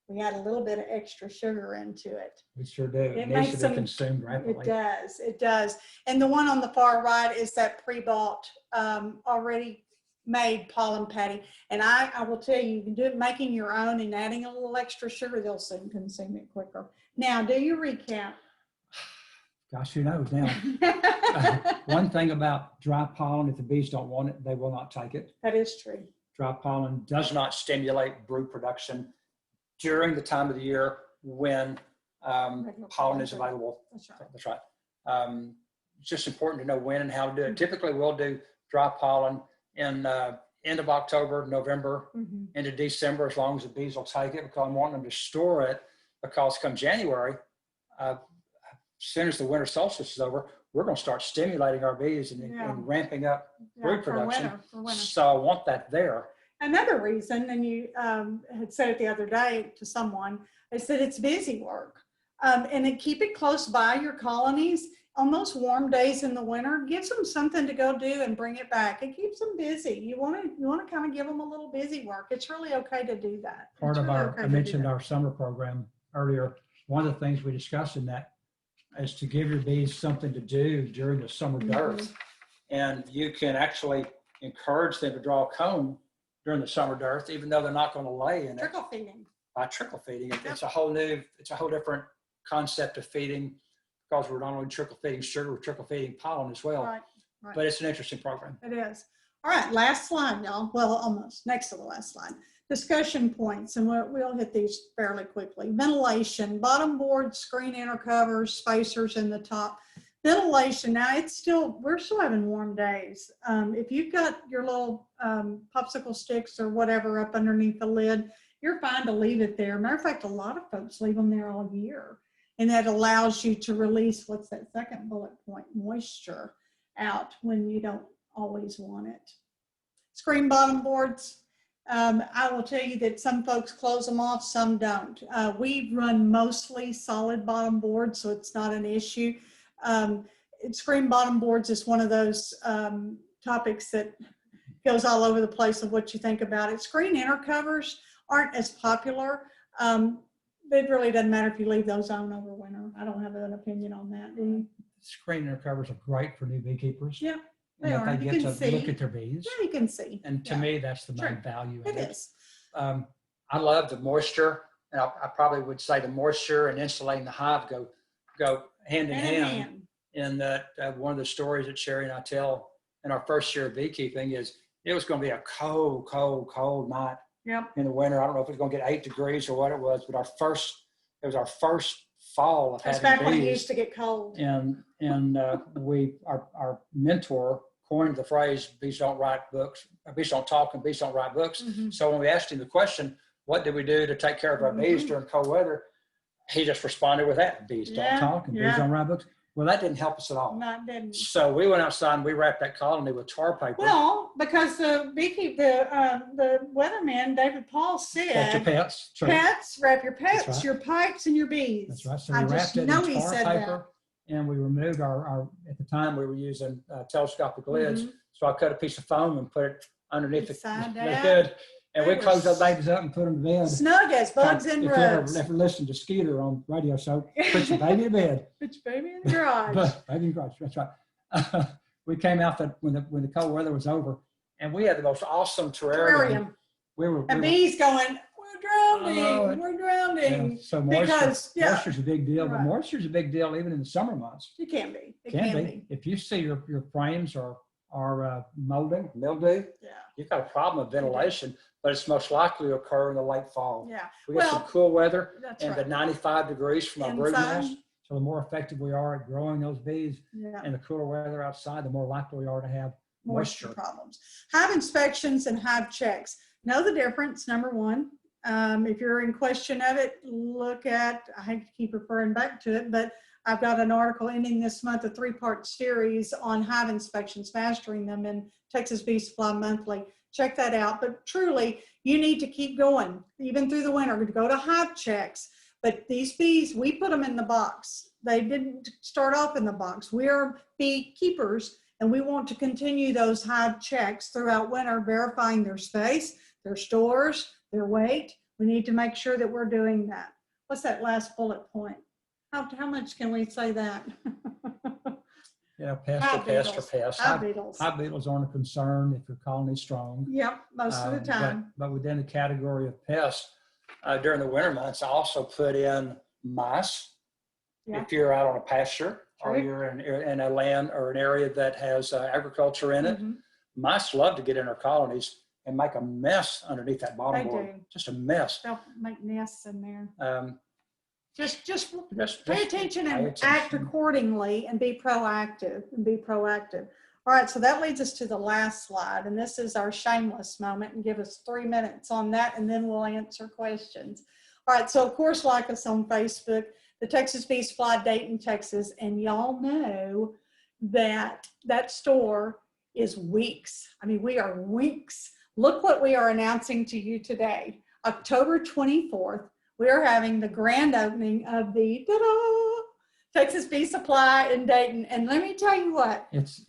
We add a little bit of extra sugar into it. We sure do. It It makes needs to them- be consumed rapidly. It does. And the one on the far right is that pre-bought, already made pollen patty. And I will tell you, you can do it making your own and adding a little extra sugar, they'll soon consume it quicker. Now, do you recap? Gosh, who knows now? One thing about dry pollen, if the bees don't want it, they will not take it. That is true. Dry pollen does not stimulate brood production during the time of the year when pollen is available. That's right. That's right. It's just important to know when and how to do it. Typically, we'll do dry pollen in end of October, November, into December, as long as the bees will take it, because I'm wanting them to store it, because come January, as soon as the winter solstice is over, we're going to start stimulating our bees and ramping up brood production. For winter. So I want that there. Another reason, and you had said it the other day to someone, I said it's busy work. And then keep it close by your colonies. On those warm days in the winter, gives them something to go do and bring it back. It keeps them busy. You want to kind of give them a little busy work. It's really okay to do that. Part It's of really our, okay I to do mentioned that. our summer program earlier. One of the things we discussed in that is to give your bees something to do during the summer dearth. And you can actually encourage them to draw a comb during the summer dearth, even though they're not going to lay in it. Trickle feeding. By trickle feeding. It's a whole different concept of feeding, because we're not only trickle feeding sugar, we're trickle feeding pollen as well. Right. But it's an interesting program. It is. All right, last slide, y'all. Well, almost next to the last slide. Discussion points, and we'll hit these fairly quickly. Ventilation, bottom board, screen inner covers, spacers in the top. Ventilation, now we're still having warm days. If you've got your little popsicle sticks or whatever up underneath the lid, you're fine to leave it there. Matter of fact, a lot of folks leave them there all year. And that allows you to release, what's that second bullet point, moisture out when you don't always want it. Screen bottom boards, I will tell you that some folks close them off, some don't. We run mostly solid bottom boards, so it's not an issue. Screen bottom boards is one of those topics that goes all over the place of what you think about it. Screen inner covers aren't as popular. It really doesn't matter if you leave those on over winter. I don't have an opinion on that. Do you? Screen inner covers are great for new beekeepers. Yeah, And they that are. they You get can to see. look at their bees. Yeah, you can see. And to Yeah. me, that's the main Sure. value in It it. is. I love the moisture, and I probably would say the moisture and insulating the hive go hand in hand. And that one of the stories that Chari and I tell in our first year of beekeeping is it was going to be a cold night Yep. in the winter. I don't know if it's going to get 8 degrees or what it was, but it was our first fall of That's having back when it bees. used to get cold. And our mentor coined the phrase, bees don't write books, bees don't talk and bees don't write books. Mhm. So when we asked him the question, what did we do to take care of our bees during cold weather? He just responded with that, bees Yeah, don't talk and bees don't write books. Well, that didn't help us at all. No, it didn't. So we went outside and we wrapped that colony with tar paper. Well, because the weatherman, David Paul That's your said, pets. True. pets, wrap your That's pets, right. your pipes, and your bees. That's right. So I we just wrapped it know in he tar said paper and we removed our, at the time we were using telescopic lids. Mhm. So I cut a piece of foam and put it underneath Upside the down. hood. And we They were closed those babies up and put them to bed. Snug as bugs in If you ever rugs. listened to Skeeter on radio show, put your baby to bed. Put your baby in the garage. But baby in the garage, that's right. We came out when the cold weather was over, and we had the most awesome terrarium. Terrarium. And we bees going, we're drowning, Oh, we're yeah, drowning. so Because, moisture's a big deal, but Right. moisture's a big deal even in the summer months. It can be. It Can can be. be. If you see your frames are molding, mildew, Yeah. you've got a problem with ventilation, but it's most likely to occur in the late fall. Yeah. We get some Well, cool weather that's and the right. 95 degrees from our brood Inside. nest. So the more effective we are at growing those bees Yeah. and the cooler weather outside, the more likely we are to have Moisture moisture. problems. Hive inspections and hive checks. Know the difference, number one. If you're in question of it, look at, I hate to keep referring back to it, but I've got an article ending this month, a 3-part series on hive inspections, mastering them in Texas Bee Supply Monthly. Check that out. But truly, you need to keep going, even through the winter, to go to hive checks. But these bees, we put them in the box. They didn't start off in the box. We are beekeepers, and we want to continue those hive checks throughout winter, verifying their space, their stores, their weight. We need to make sure that we're doing that. What's that last bullet point? How much can we say that? You know, pest Hive or pest or beetles. pest. Hive beetles. Hive beetles aren't a concern if your colony's strong. Yep, most of the time. But within the category of pests, during the winter months, I also put in mice. Yeah. If you're out on a pasture or True. you're in a land or an area that has agriculture in it, Mhm. mice love to get in their colonies and make a mess underneath that bottom They board. do. Just a mess. They'll make nests in there. Just Just pay attention pay and act attention. accordingly and be proactive All right, so that leads us to the last slide, and this is our shameless moment, and give us 3 minutes on that, and then we'll answer questions. All right, so of course, like us on Facebook, the Texas Bee Supply, Dayton, Texas, and y'all know that that store is weeks. I mean, we are weeks. Look what we are announcing to you today. October 24th, we are having the grand opening of the Texas Bee Supply in Dayton. And let me tell you what, it's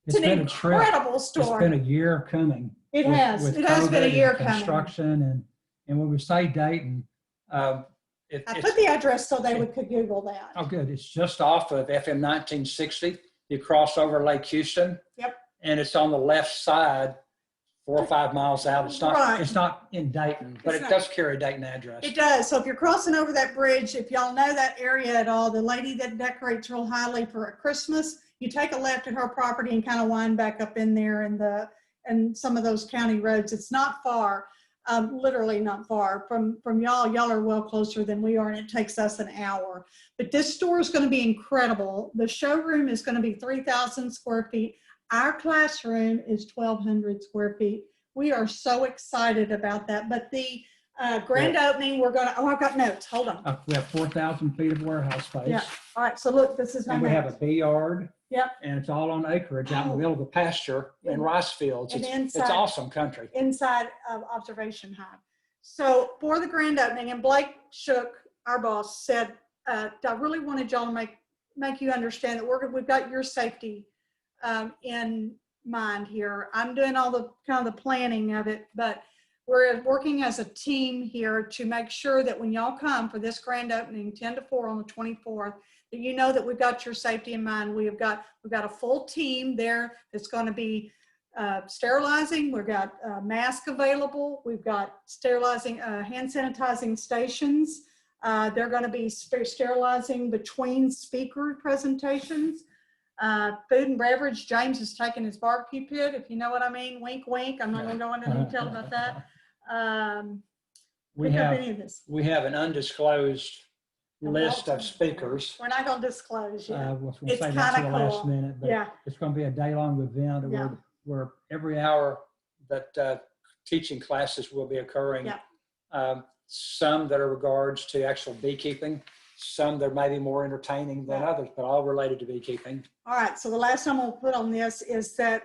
it's an been a trip. incredible It's store. been a year coming. It with- has. with It has been a COVID year and coming. construction and when we say Dayton, I it's put the address so they could Google that. oh good. It's just off of FM 1960. You cross over Lake Houston. Yep. And it's on the left side, 4 or 5 miles out. It's not. Right. It's not in Dayton, but It's it not. does carry a Dayton address. It does. So if you're crossing over that bridge, if y'all know that area at all, the lady that decorates real highly for Christmas, you take a left at her property and kind of wind back up in there and some of those county roads. It's not far, literally not far from y'all. Y'all are well closer than we are, and it takes us an hour. But this store is going to be incredible. The showroom is going to be 3,000 square feet. Our classroom is 1,200 square feet. We are so excited about that. But the grand opening, we're going to, I've got notes. Hold on. We have 4,000 feet of warehouse space. Yeah. All right. So look, this is my And we have notes. a bee yard. Yep. And it's all on acreage out in the Oh. middle of the pasture in rice fields. And It's inside- awesome country. Inside of observation hive. So for the grand opening, and Blake Shook, our boss, said, I really wanted y'all to make you understand that we've got your safety in mind here. I'm doing all the kind of the planning of it, but we're working as a team here to make sure that when y'all come for this grand opening, 10 to 4 on the 24th, that you know that we've got your safety in mind. We've got a full team there that's going to be sterilizing. We've got masks available. We've got sterilizing hand sanitizing stations. They're going to be sterilizing between speaker presentations. Food and beverage. James is taking his barbecue pit, if you know what I mean. Wink, wink. I'm not going to go into detail about that. We pick up have, any of this. we have an undisclosed list of speakers. We're not going to disclose yet. We'll It's say that to the kinda last cool. minute, but Yeah. it's going to be a day-long event Yeah. where every hour that teaching classes will be occurring. Yeah. Some that are regards to actual beekeeping, some that may be more entertaining than Yeah. others, but all related to beekeeping. All right, so the last time we'll put on this is that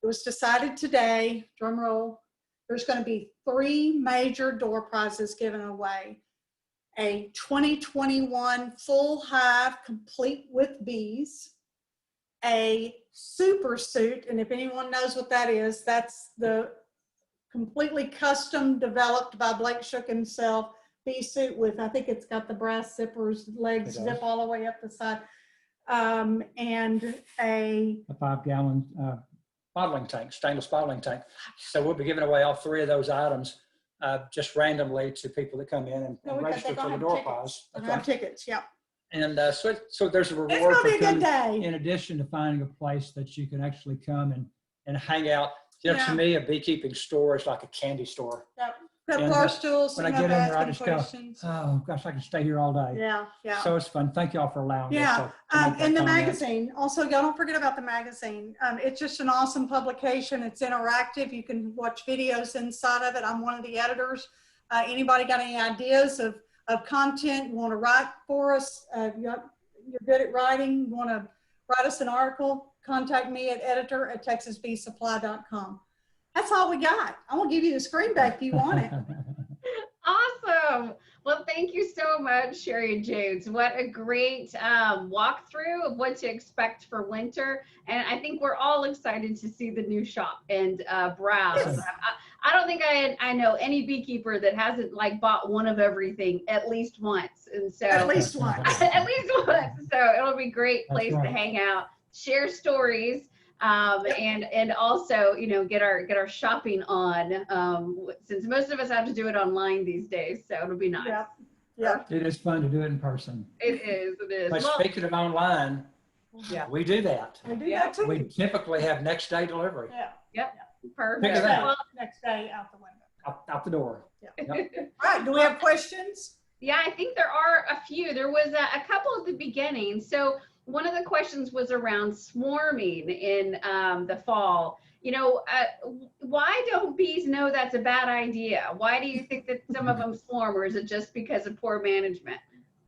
it was decided today, drum roll, there's going to be 3 major door prizes given away. A 2021 full hive complete with bees, a super suit, and if anyone knows what that is, that's the completely custom developed by Blake Shook himself bee suit with, I think it's got the brass zippers, legs It does. zip all the way up the side. And a, A 5-gallon bottling tank, stainless bottling tank. So we'll be giving away all 3 of those items just randomly to people that come in and no, we got, register they're for gonna the have door tickets. prize. They're gonna have tickets, yeah. And so there's a It's reward gonna for be a good coming, day. in addition to finding a place that you can actually come and hang out. You know, Yeah. to me, a beekeeping store is like a candy store. Got And, bar stools, when I some get in of there, I asking just go, questions. oh gosh, I can stay here all day. Yeah, yeah. So it's fun. Thank y'all for allowing Yeah, us to make that and the comment. magazine, also, y'all don't forget about the magazine. It's just an awesome publication. It's interactive. You can watch videos inside of it. I'm one of the editors. Anybody got any ideas of content you want to write for us? You're good at writing, you want to write us an article, contact me at editor@texasbeesupply.com. That's all we got. I'm going to give you the screen back if you want it. Awesome. Well, thank you so much, Chari and James. What a great walkthrough of what to expect for winter. And I think we're all excited to see the new shop and browse. Yes. I don't think I know any beekeeper that hasn't like bought one of everything at least once. And so At least one. at least once. So it'll be a great That's place right. to hang out, share stories. And also, you know, get our shopping on, since most of us have to do it online these days, so it'll be nice. Yeah, yeah. It is fun to do it in person. It is. But Well, speaking of online, yeah, we do that. We do Yeah. that too. We typically have next day delivery perfect. Figure that out. Well, Next day out the window. out the door. All right, do we have questions? yeah, I think there are a few. There was a couple at the beginning. So one of the questions was around swarming in the fall. You know, why don't bees know that's a bad idea? Why do you think that some of them swarm, or is it just because of poor management?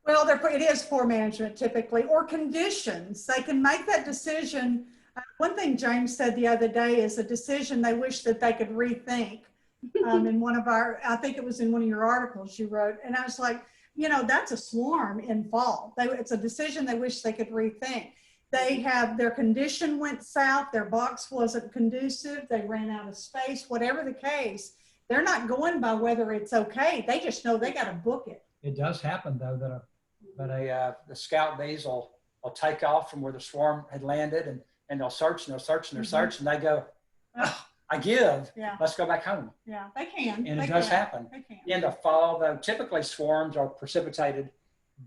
Well, it is poor management typically, or conditions. They can make that decision. One thing James said the other day is a decision they wish that they could rethink. In one of I think it was in one of your articles you wrote. And I was like, you know, that's a swarm in fall. It's a decision they wish they could rethink. Their condition went south, their box wasn't conducive, they ran out of space, whatever the case. They're not going by whether it's okay. They just know they got to book it. It does happen though that the scout bees will take off from where the swarm had landed and they'll search and they'll search and they'll search and they go, oh, I give. Yeah. Let's go back home. Yeah, they can. And They it does can. happen. They can. In the fall, though, typically swarms are precipitated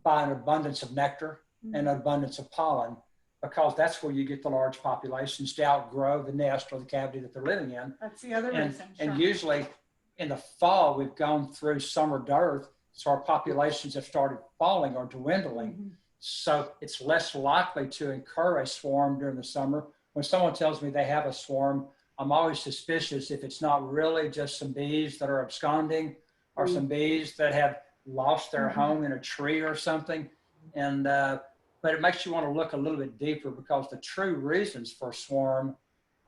by an abundance of nectar and an abundance of pollen, because that's where you get the large populations to outgrow the nest or the cavity that they're living in. That's the other And, reason. and sure. usually in the fall, we've gone through summer dearth, so our populations have started falling or dwindling. Mhm. So it's less likely to incur a swarm during the summer. When someone tells me they have a swarm, I'm always suspicious if it's not really just some bees that are absconding or some bees that have lost their home in a tree or something. And but it makes you want to look a little bit deeper, because the true reasons for swarm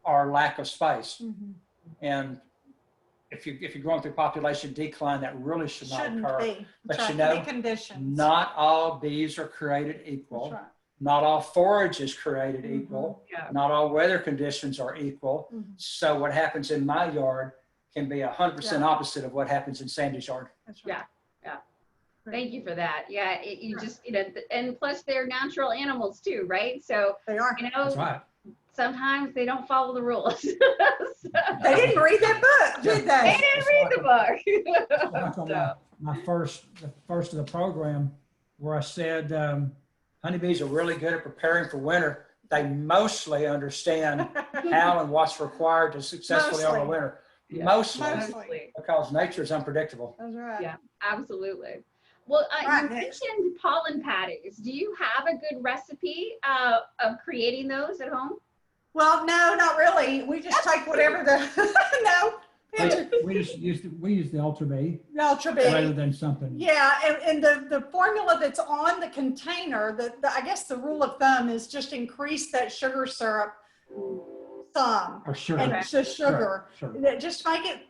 are lack of space. Mhm. And if you're going through population decline, that really should not Shouldn't occur. be. But That's you right. know, Be conditions. Not all bees are created equal. That's right. Not all forage is created Mhm. equal. Yeah. Not all weather conditions are equal. Mhm. So what happens in my yard can be 100% Yeah. opposite of what happens in Sandy's yard. That's right. Yeah. Thank you for that. Yeah, you just, you know, and plus they're natural animals too, right? So, They are. you know, That's right. sometimes they don't follow the rules. They didn't read that book, did They they? didn't read the book. Like on So, the first of the program, where I said honeybees are really good at preparing for winter. They mostly understand how and what's required to successfully on the Mostly. winter. Mostly, Mostly. because nature is unpredictable. That's right. Yeah. Absolutely. Well, Right, you next. mentioned pollen patties. Do you have a good recipe of creating those at home? Well, no, not really. We just take whatever the, no. We use the Ultra B Ultra rather big. than something. Yeah, and the formula that's on the container, I guess the rule of thumb is just increase that sugar syrup some. Or sugar. And it's just sugar. Sure. Just make it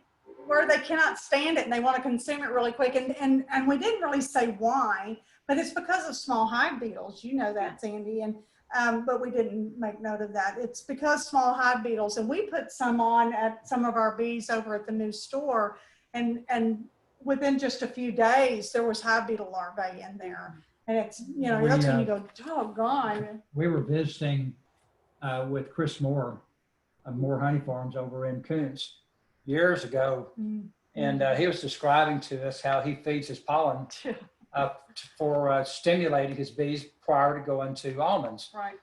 where they cannot stand it and they want to consume it really quick. And we didn't really say why, but it's because of small hive beetles. You know that, Sandy. And but we didn't make note of that. It's because small hive beetles, and we put some on at some of our bees over at the new store, and within just a few days there was hive beetle larvae in there. And it's, you know, that's when you go, doggone. We were visiting with Chris Moore of Moore Honey Farms over in Coons years ago. And he was describing to us how he feeds his pollen for stimulating his bees prior to going to almonds. Right.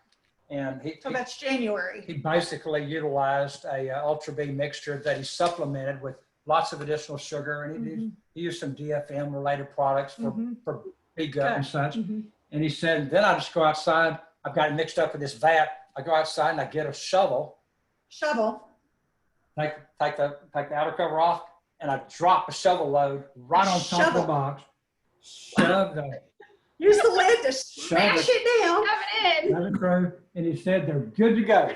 And So that's January. he basically utilized a Ultra B mixture that he supplemented with lots of additional sugar, and he used some DFM related products for bee gut and such. And he said, then I just go outside. I've got it mixed up with this vat. I go outside and I get a shovel, take the outer cover off, and I drop a shovel load right on top of the box. Shove the Use the lid to smash it down. Shove it in. shove it through, and he said they're good to go.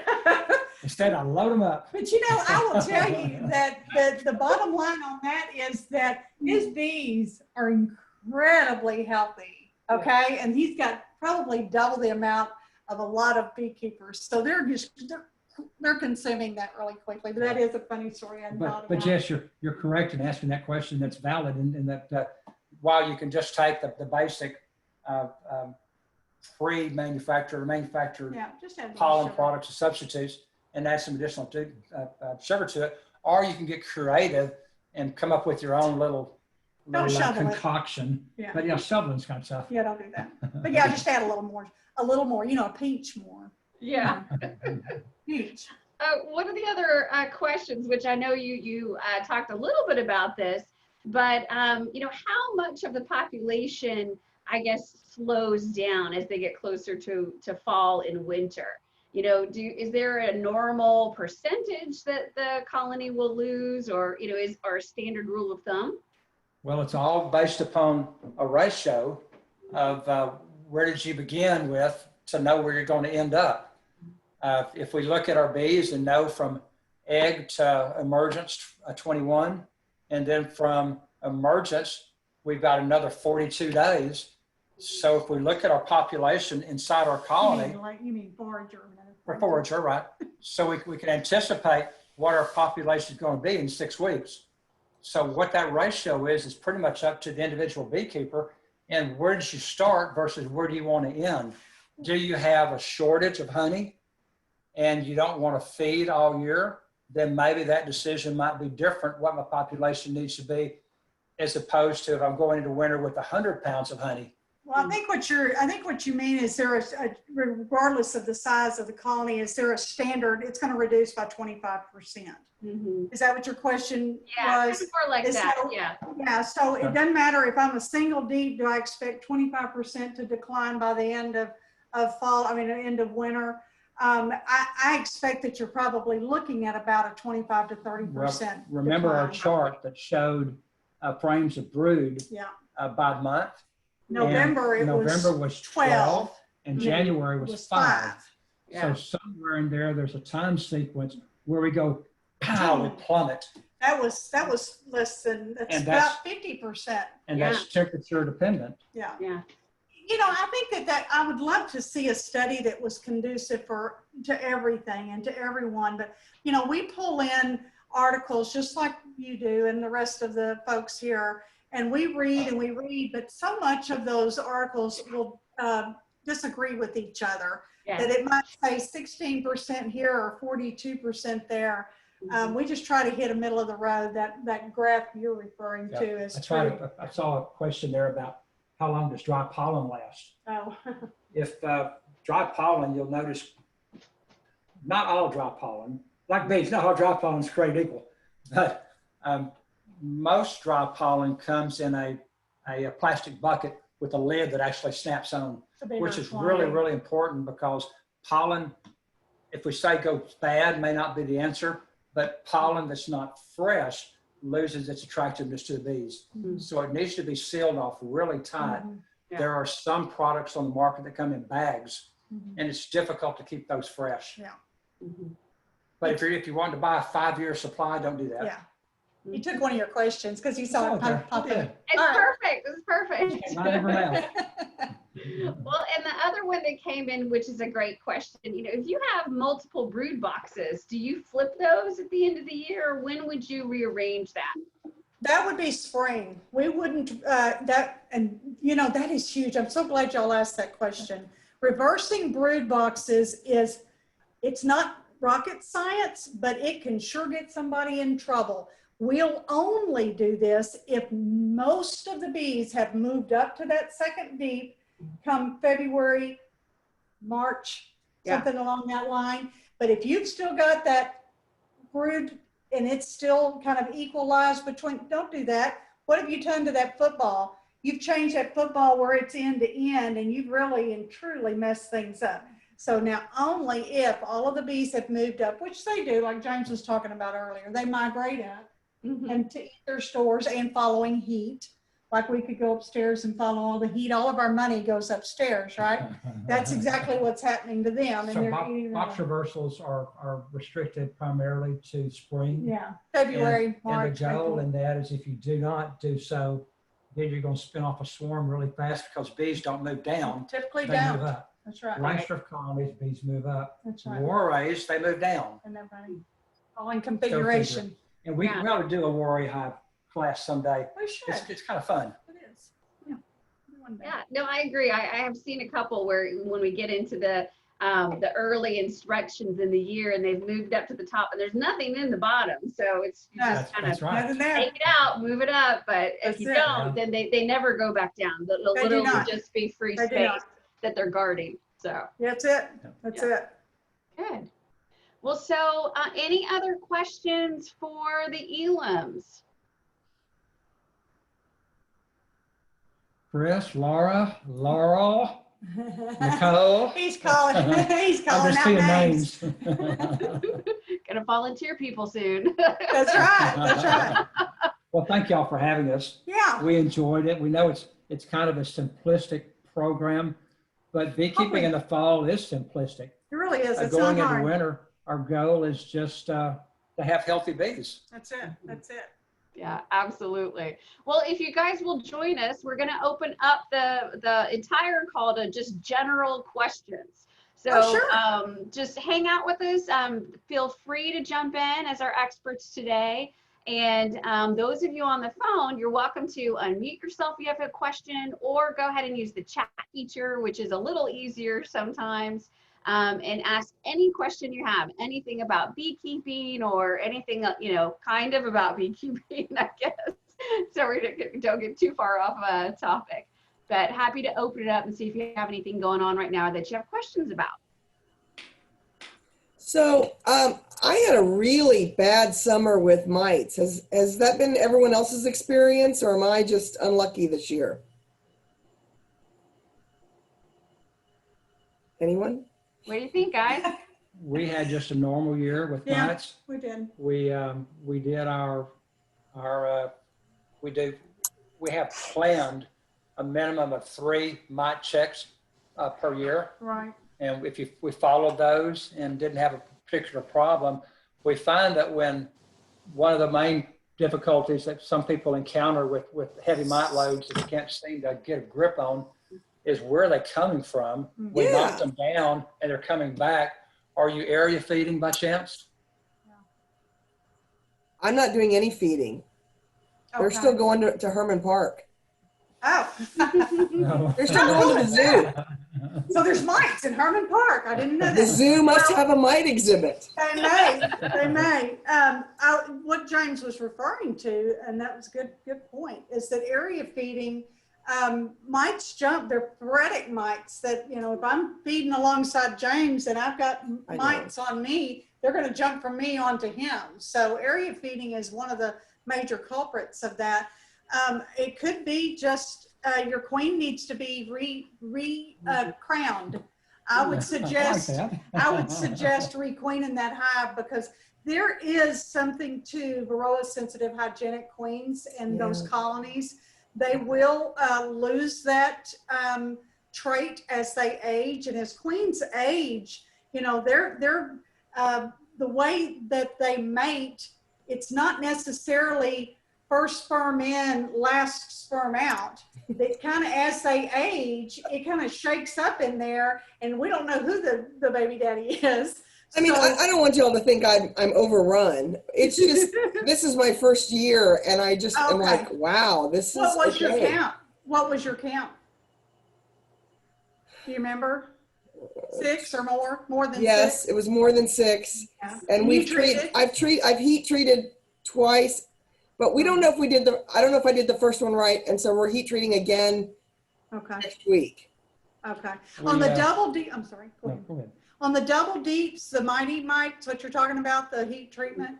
Instead, I load them up. But you know, I will tell you that the bottom line on that is that his bees are incredibly healthy. Okay. And he's got probably double the amount of a lot of beekeepers. So they're consuming that really quickly. But that is a funny story. But Jess, you're correct in asking that question. That's valid in that while you can just take the basic manufactured just add pollen sugar. products or substitutes and add some additional sugar to it, or you can get creative and come up with your own little concoction. Yeah. But shoveling's kind of tough. Yeah, don't do that. But yeah, just add a little more, you know, a pinch more. Yeah. Pinch. One of the other questions, which I know you talked a little bit about this, but you know, how much of the population, I guess, slows down as they get closer to fall and winter? You know, is there a normal percentage that the colony will lose, or, you know, is our standard rule of thumb? Well, it's all based upon a ratio of where did you begin with to know where you're going to end up. If we look at our bees and know from egg to emergence, 21, and then from emergence, we've got another 42 days. So if we look at our population inside our colony, You mean forager. for forager, right? So we can anticipate what our population is going to be in 6 weeks. So what that ratio is pretty much up to the individual beekeeper. And where did you start versus where do you want to end? Do you have a shortage of honey and you don't want to feed all year? Then maybe that decision might be different, what my population needs to be, as opposed to if I'm going into winter with 100 pounds of honey. Well, I think what you mean is there is, regardless of the size of the colony, is there a standard? It's going to reduce by 25%. Is that what your question Yeah, was? it's more like that. Yeah. Yeah. So it doesn't matter if I'm a single deep. Do I expect 25% to decline by the end of fall? I mean, the end of winter. I expect that you're probably looking at about a 25 to 30%. Remember decline. our chart that showed frames of brood by month? November was 12 and January was 5. Yeah. So somewhere in there's a time sequence where we go, pow, we plummet. That was less than, that's about 50%. And that's temperature dependent. Yeah. Yeah. You know, I think that I would love to see a study that was conducive to everything and to everyone. But, you know, we pull in articles just like you do and the rest of the folks here, and we read, but so much of those articles will disagree with each other. Yeah. That it might say 16% here or 42% there. We just try to hit a middle of the road. That graph you're referring to is true. I saw a question there about how long does dry pollen last? Oh. If dry pollen, you'll notice not all dry pollen, like bees, not all dry pollen is created equal, but Most dry pollen comes in a plastic bucket with a lid that actually snaps on, which is really, really important because pollen, if we say goes bad, may not be the answer, but pollen that's not fresh loses its attractiveness to the bees. Mhm. So it needs to be sealed off really tight. Yeah. There are some products on the market that come in bags, Mhm. and it's difficult to keep those fresh. Yeah. Mhm. But if you want to buy a 5-year supply, don't do that. Yeah. He took one of your questions because he saw Oh, it pop okay. pop I did. in. It's All right. perfect. It's perfect. Not every now. Well, and the other one that came in, which is a great question, if you have multiple brood boxes, do you flip those at the end of the year, or when would you rearrange that? That would be spring. We wouldn't, that is huge. I'm so glad y'all asked that question. Reversing brood boxes it's not rocket science, but it can sure get somebody in trouble. We'll only do this if most of the bees have moved up to that second deep come February, March, something along that line. But if you've still got that brood and it's still kind of equalized between, don't do that. What have you done to that football? You've changed that football where it's end to end, and you've really and truly messed things up. So now only if all of the bees have moved up, which they do, like James was talking about earlier, they migrate up and to eat their stores and following heat. Like we could go upstairs and follow all the heat. All of our money goes upstairs, right? That's exactly what's happening to them. And So they're eating box reversals are restricted primarily to spring. yeah, February, And March. the goal April. in that is if you do not do so, then you're going to spin off a swarm really fast because bees don't move down, Typically they move down. up. That's right. Cluster of colonies, bees move up. That's right. Warrays, they move down. And everybody, all in configuration. And we Yeah. ought to do a Warray hive class someday. We should. It's kind of fun. It is. Yeah. One day. Yeah, no, I agree. I have seen a couple where when we get into the early instructions in the year and they've moved up to the top and there's nothing in the bottom. So it's you Yeah, just kind That's of right. Nothing there. take it out, move it up. But if That's you it. don't, then they never go back down. The They do little will not. just be free They do space not. that they're guarding. So That's it. That's Yeah. it. good. Well, so any other questions for the Elams? Chris, Laura, Nicole. He's calling. He's I'm calling just out seeing names. names. Gonna volunteer people soon. That's right. That's right. Well, thank y'all for having us. Yeah. We enjoyed it. We know it's kind of a simplistic program, but beekeeping in the fall is simplistic. It really is. It's Going not into hard. winter, our goal is just to have healthy bees. That's it. That's it. Yeah, absolutely. Well, if you guys will join us, we're going to open up the entire call to just general questions. So Oh, sure. just hang out with us. Feel free to jump in as our experts today. And those of you on the phone, you're welcome to unmute yourself if you have a question, or go ahead and use the chat feature, which is a little easier sometimes, and ask any question you have, anything about beekeeping or anything, kind of about beekeeping, I guess. So we don't get too far off topic, but happy to open it up and see if you have anything going on right now that you have questions about. So I had a really bad summer with mites. Has that been everyone else's experience, or am I just unlucky this year? Anyone? What do you think, guys? We had just a normal year with Yeah. mites. We did. We did we have planned a minimum of 3 mite checks per year. Right. And if we followed those and didn't have a particular problem, we find that when one of the main difficulties that some people encounter with heavy mite loads that they can't seem to get a grip on is where they're coming from. We Yeah. knocked them down and they're coming back. Are you area feeding by chance? I'm not doing any feeding. They're Okay. still going to Herman Park. Oh. No. They're still going to the zoo. So there's mites in Herman Park. I didn't know The that. zoo must have a mite exhibit. They may. They may. What James was referring to, and that was a good point, is that area feeding, mites jump. They're sporadic mites that, if I'm feeding alongside James and I've got I know. mites on me, they're going to jump from me onto him. So area feeding is one of the major culprits of that. It could be just your queen needs to be crowned. I would suggest requeening that hive, because there is something to varroa sensitive hygienic queens in those colonies. They will lose that trait as they age, and as queens age, you know, they're the way that they mate, it's not necessarily first sperm in, last sperm out. It kind of, as they age, it kind of shakes up in there, and we don't know who the baby daddy is. I mean, I don't want y'all to think I'm overrun. It's just, this is my first year, and I just am like, wow, this What is was your count? What was your count? Do you remember? 6 or more? More than 6? Yes, it was more than 6. Yeah. And I've heat treated twice, but we don't know if we did I don't know if I did the first one right, and so we're heat treating again next week. Okay. On the double deep, I'm sorry. Go ahead. Go ahead. On the double deeps, the mighty mites, what you're talking about, the heat treatment,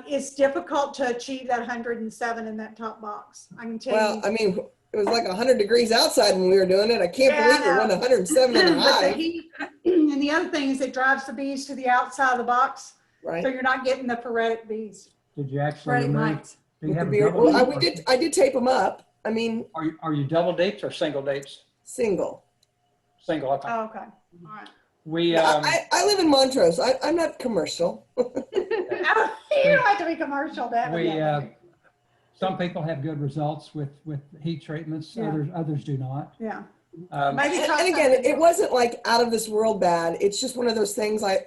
it's difficult to achieve that 107 in that top box. I can tell you. Well, I mean, it was like 100 degrees outside when we were doing it. I can't believe it went 107 in the But hive. the heat, and the other thing is it drives the bees to the outside of the box, Right. so you're not getting the phoretic bees. Did you actually Phoretic remove? mites. Do you have a Well, double I did tape them up. I mean, Are you double deeps or single deeps? single. Single. Okay. Oh, okay. All right. We I live in Montrose. I'm not commercial. You don't have to be commercial. That would be some people have good results with heat treatments. Yeah. Others do not. yeah. maybe And again, it wasn't like out of this world bad. It's just one of those things. I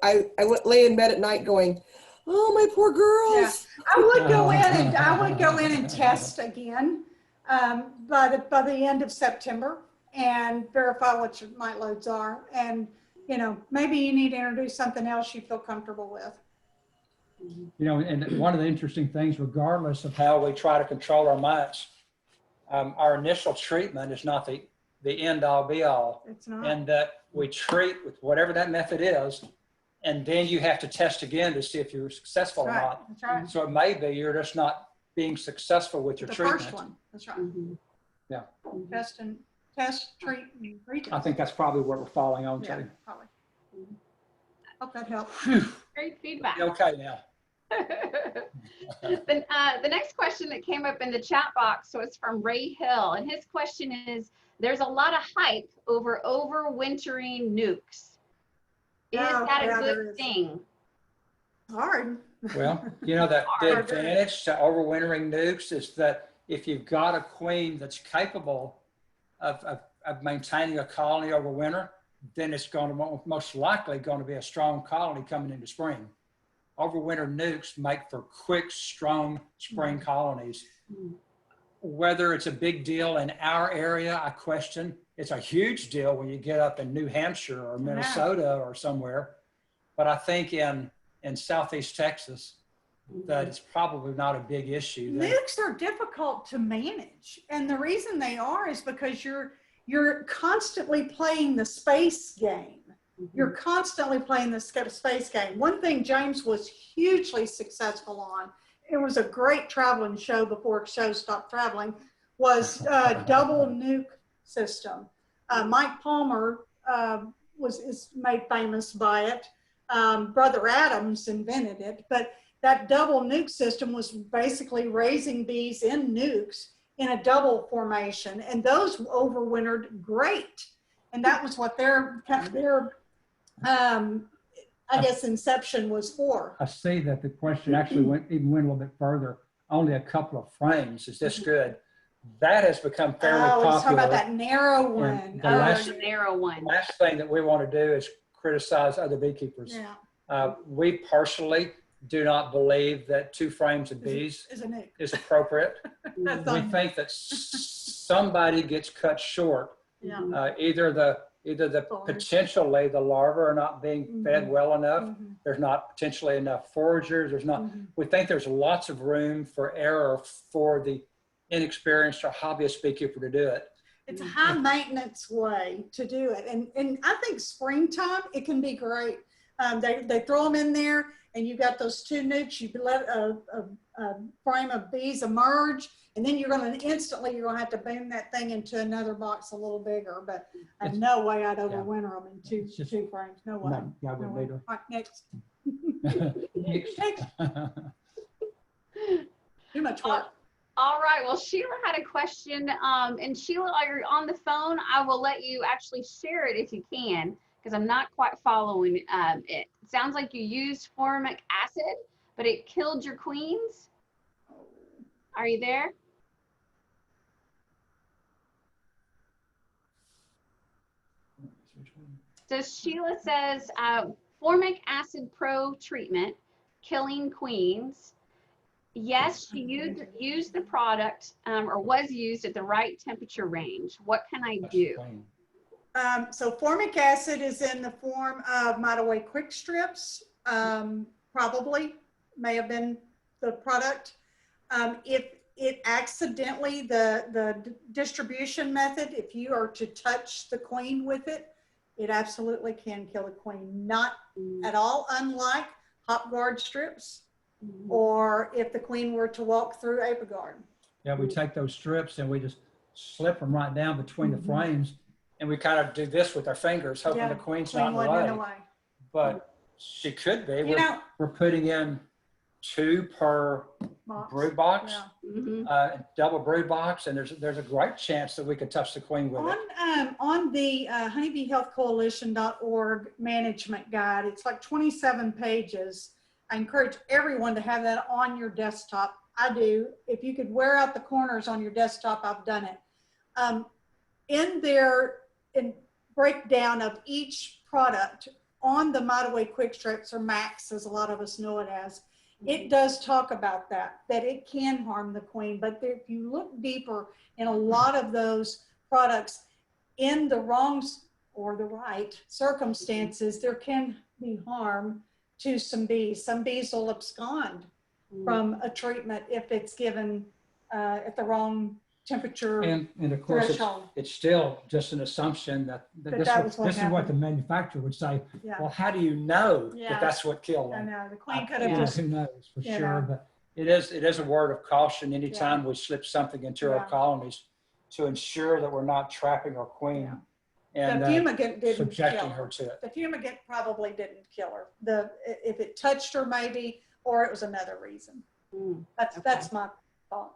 lay in bed at night going, oh, my poor girls. Yeah. I would go in and test again by the end of September and verify what your mite loads are. And, you know, maybe you need to introduce something else you feel comfortable with. You know, and one of the interesting things, regardless of how we try to control our mites, our initial treatment is not the end all be all. It's not. And that we treat with whatever that method is, and then you have to test again to see if you're successful or not. That's right. So it may be you're just not being successful with your The treatment. first one. That's right. Yeah. Test, treat, and retest. I think that's probably what we're falling on Yeah, to. probably. Hope that helps. Great feedback. Okay now. The next question that came up in the chat box was from Ray Hill, and his question is, there's a lot of hype over overwintering nukes. Is that a good thing? Hard. Well, you know, the advantage to overwintering nukes is that if you've got a queen that's capable of maintaining a colony over winter, then it's going to most likely going to be a strong colony coming into spring. Overwinter nukes make for quick, strong spring colonies. Whether it's a big deal in our area, I question. It's a huge deal when you get up in New Hampshire or Minnesota or somewhere. But I think in Southeast Texas, that it's probably not a big issue. Nukes are difficult to manage. And the reason they are is because you're constantly playing the space game. You're constantly playing the space game. One thing James was hugely successful on, it was a great traveling show before shows stopped traveling, was double nuke system. Mike Palmer is made famous by it. Brother Adams invented it, but that double nuke system was basically raising bees in nukes in a double formation, and those overwintered great. And that was what their I guess inception was for. I see that the question actually went a little bit further. Only a couple of frames. Is this good? That has become fairly Oh, let's talk popular. about that narrow one. And the The narrow one. Last thing that we want to do is criticize other beekeepers. Yeah, We personally do not believe that 2 frames of bees is a nuke. is appropriate. That's We on- think that somebody gets cut short. yeah. Either the potentially the larvae are not being fed well enough. Mhm. There's not potentially enough foragers. There's not. We think there's lots of room for error for the inexperienced or hobbyist beekeeper to do it. It's a high maintenance way to do it. And I think springtime, it can be great. They throw them in there and you got those two nukes, you let a frame of bees emerge, and then you're going to instantly, you're going to have to boom that thing into another box a little bigger. But no way I'd overwinter them in two frames. No way. No, yeah, I wouldn't either. Right, next. Next. Next. Too much work. All right. Well, Sheila had a question. And Sheila, while you're on the phone, I will let you actually share it if you can, because I'm not quite following it. It sounds like you used formic acid, but it killed your queens. Are you there? So Sheila says, formic acid pro treatment, killing queens. Yes, she used the product or was used at the right temperature range. What can I do? So formic acid is in the form of Mite-Away quick strips, probably may have been the product. If it accidentally, the distribution method, if you are to touch the queen with it, it absolutely can kill a queen. Not at all unlike hop guard strips, or if the queen were to walk through apiguard. Yeah, we take those strips and we just slip them right down between the frames, and we kind of do this with our fingers, hoping the queen's not in the way. But she could be. We're putting in 2 per brood box, double brood box, and there's a great chance that we could touch the queen with it. On the honeybeehealthcoalition.org management guide, it's like 27 pages. I encourage everyone to have that on your desktop. I do. If you could wear out the corners on your desktop, I've done it. In there, in breakdown of each product on the Mite-Away quick strips, or Max, as a lot of us know it as, it does talk about that it can harm the queen. But if you look deeper in a lot of those products, in the wrong or the right circumstances, there can be harm to some bees. Some bees will abscond from a treatment if it's given at the wrong temperature and of course threshold. It's still just an assumption that this is what the manufacturer would say. Well, how do you know that that's what killed them? I know, the queen could have just, who knows for sure, but it is a word of caution anytime we slip something into our colonies to ensure that we're not trapping our queen and the fumigant didn't subjecting kill her to it. The fumigant probably didn't kill her. If it touched her, maybe, or it was another reason. That's my thought.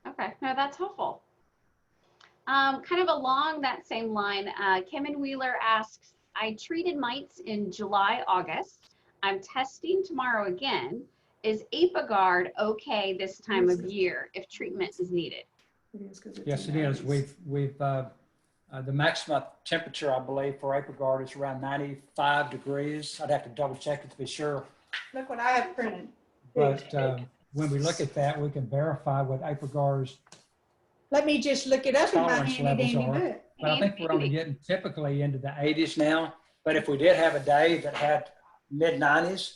Okay, no, that's helpful. Kind of along that same line, Kim Wheeler asks, I treated mites in July, August. I'm testing tomorrow again. Is apiguard okay this time of year if treatment is needed? Yes, it is. We've the maximum temperature, I believe, for apiguard is around 95 degrees. I'd have to double check it to be sure. Look what I have printed. But when we look at that, we can verify what apigard's let me just look it up in my tolerance levels handy are. book. But I think we're only getting typically into the 80s now. But if we did have a day that had mid-90s,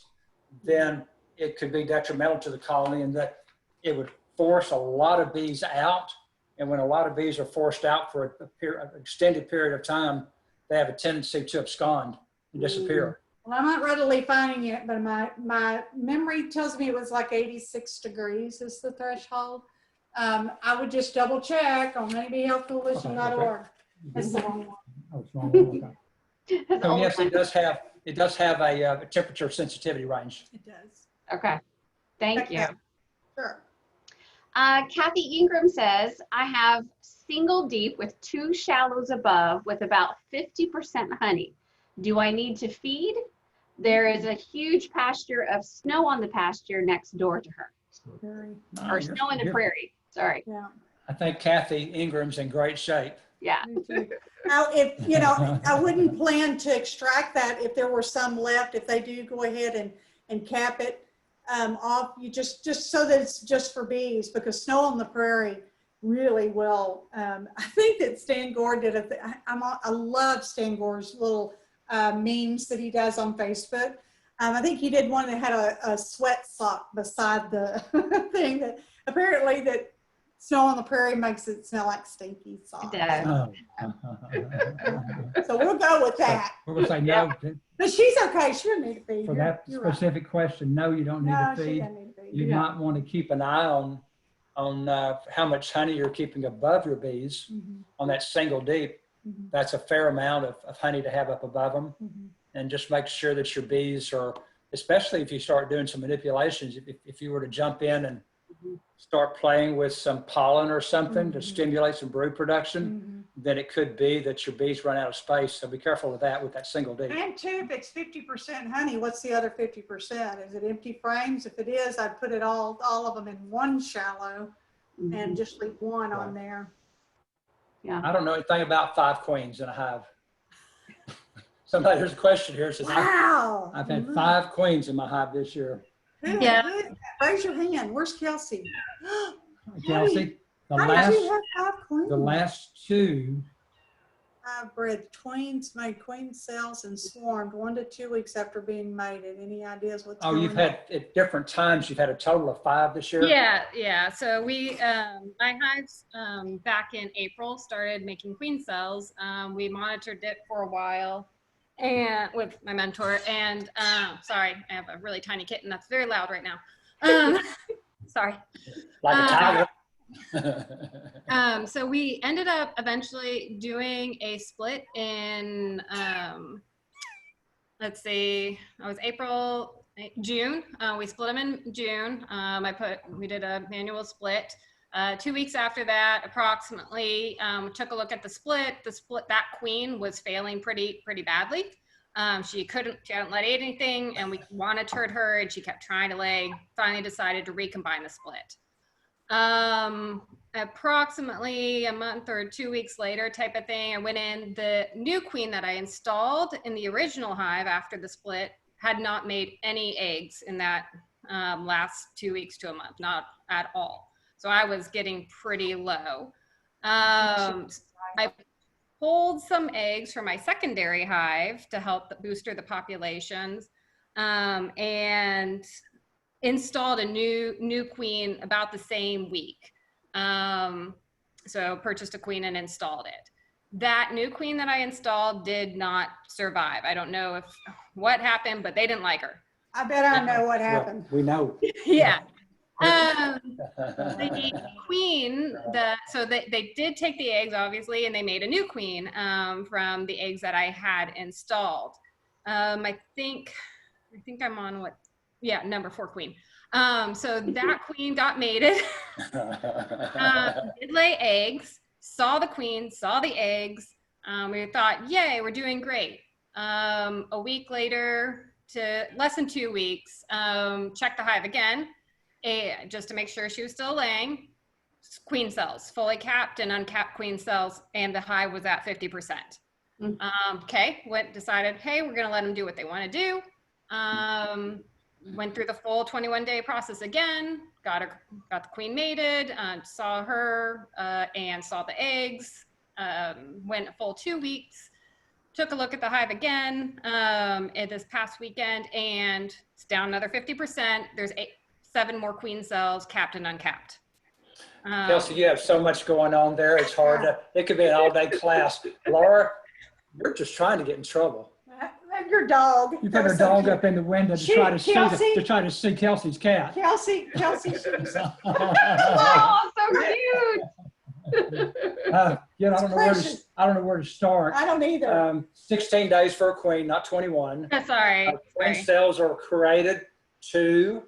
then it could be detrimental to the colony, and that it would force a lot of bees out. And when a lot of bees are forced out for an extended period of time, they have a tendency to abscond and disappear. Well, I'm not readily finding it, but my memory tells me it was like 86 degrees is the threshold. I would just double check on honeybeehealthcoalition.org. That's the wrong one. Oh, it's wrong. Okay. So yes, it does have a temperature sensitivity range. It does. Okay, thank you. Sure. Kathy Ingram says, I have single deep with 2 shallows above with about 50% honey. Do I need to feed? There is a huge pasture of snow on the pasture next door to her. Or snow in the prairie, sorry. Yeah. I think Kathy Ingram's in great shape. Yeah. Now, if, you know, I wouldn't plan to extract that if there were some left, if they do go ahead and cap it off, you just so that it's just for bees, because snow on the prairie really will. I think that Stan Gore did I love Stan Gore's little memes that he does on Facebook. I think he did one that had a sweat sock beside the thing that apparently that Snow on the prairie makes it smell like stinky sauce. It does. Oh. So we'll go with that. We're gonna say no But she's okay. She doesn't need to feed. for that You're right. specific question. No, you don't need No, to she feed. doesn't need to feed. You might want to keep an eye on how much honey you're keeping above your bees Mhm, on that single deep. mhm, That's a fair amount of honey to have up above them. mhm. And just make sure that your bees are, especially if you start doing some manipulations, if you were to jump in and start playing with some pollen or something to Mhm. stimulate some brood production, Mhm. then it could be that your bees run out of space. So be careful with that with that single deep. And too, if it's 50% honey, what's the other 50%? Is it empty frames? If it is, I'd put it all of them in one shallow and just leave one on there. I don't know anything about 5 queens in a hive. Somebody, there's a question here. It says, Wow. I've had 5 queens in my hive this year. Yeah. Raise your hand. Where's Kelsey? Kelsey, How did you have 5 queens? the last 2, I've bred queens, made queen cells, and swarmed 1 to 2 weeks after being mated. Any ideas what's going on? you've had at different times, you've had a total of 5 this year? Yeah. So we, my hives back in April started making queen cells. We monitored it for a while and with my mentor and sorry, I have a really tiny kitten that's very loud right now. Sorry. Like a tiger? So we ended up eventually doing a split in, let's see, it was June. We split them in June. We did a manual split. 2 weeks after that, approximately, took a look at the split. That queen was failing pretty badly. She hadn't let anything, and we monitored her, and she kept trying to lay. Finally decided to recombine the split. Approximately a month or 2 weeks later type of thing, I went in. The new queen that I installed in the original hive after the split had not made any eggs in that last 2 weeks to a month, not at all. So I was getting pretty low. I pulled some eggs from my secondary hive to help booster the populations, and installed a new queen about the same week. So purchased a queen and installed it. That new queen that I installed did not survive. I don't know what happened, but they didn't like her. I bet I know what happened. We know. Yeah. The queen, so they did take the eggs, obviously, and they made a new queen from the eggs that I had installed. I think I'm on number 4 queen. So that queen got mated, did lay eggs, saw the queen, saw the eggs. We thought, yay, we're doing great. A week later to less than 2 weeks, checked the hive again, just to make sure she was still laying. Queen cells, fully capped and uncapped queen cells, and the hive was at 50%. Decided, hey, we're gonna let them do what they wanna do. Went through the full 21-day process again, got the queen mated, saw her and saw the eggs, went a full 2 weeks, took a look at the hive again this past weekend, and it's down another 50%. There's 7 more queen cells, capped and uncapped. Kelsey, you have so much going on there. It's hard it could be an all-day class. Laura, you're just trying to get in trouble. Your dog. You put her dog up in the window to try to see Kelsey's cat. Kelsey. Oh, so cute. I don't know where to start. I don't either. 16 days for a queen, not 21. Sorry. Queen cells are created to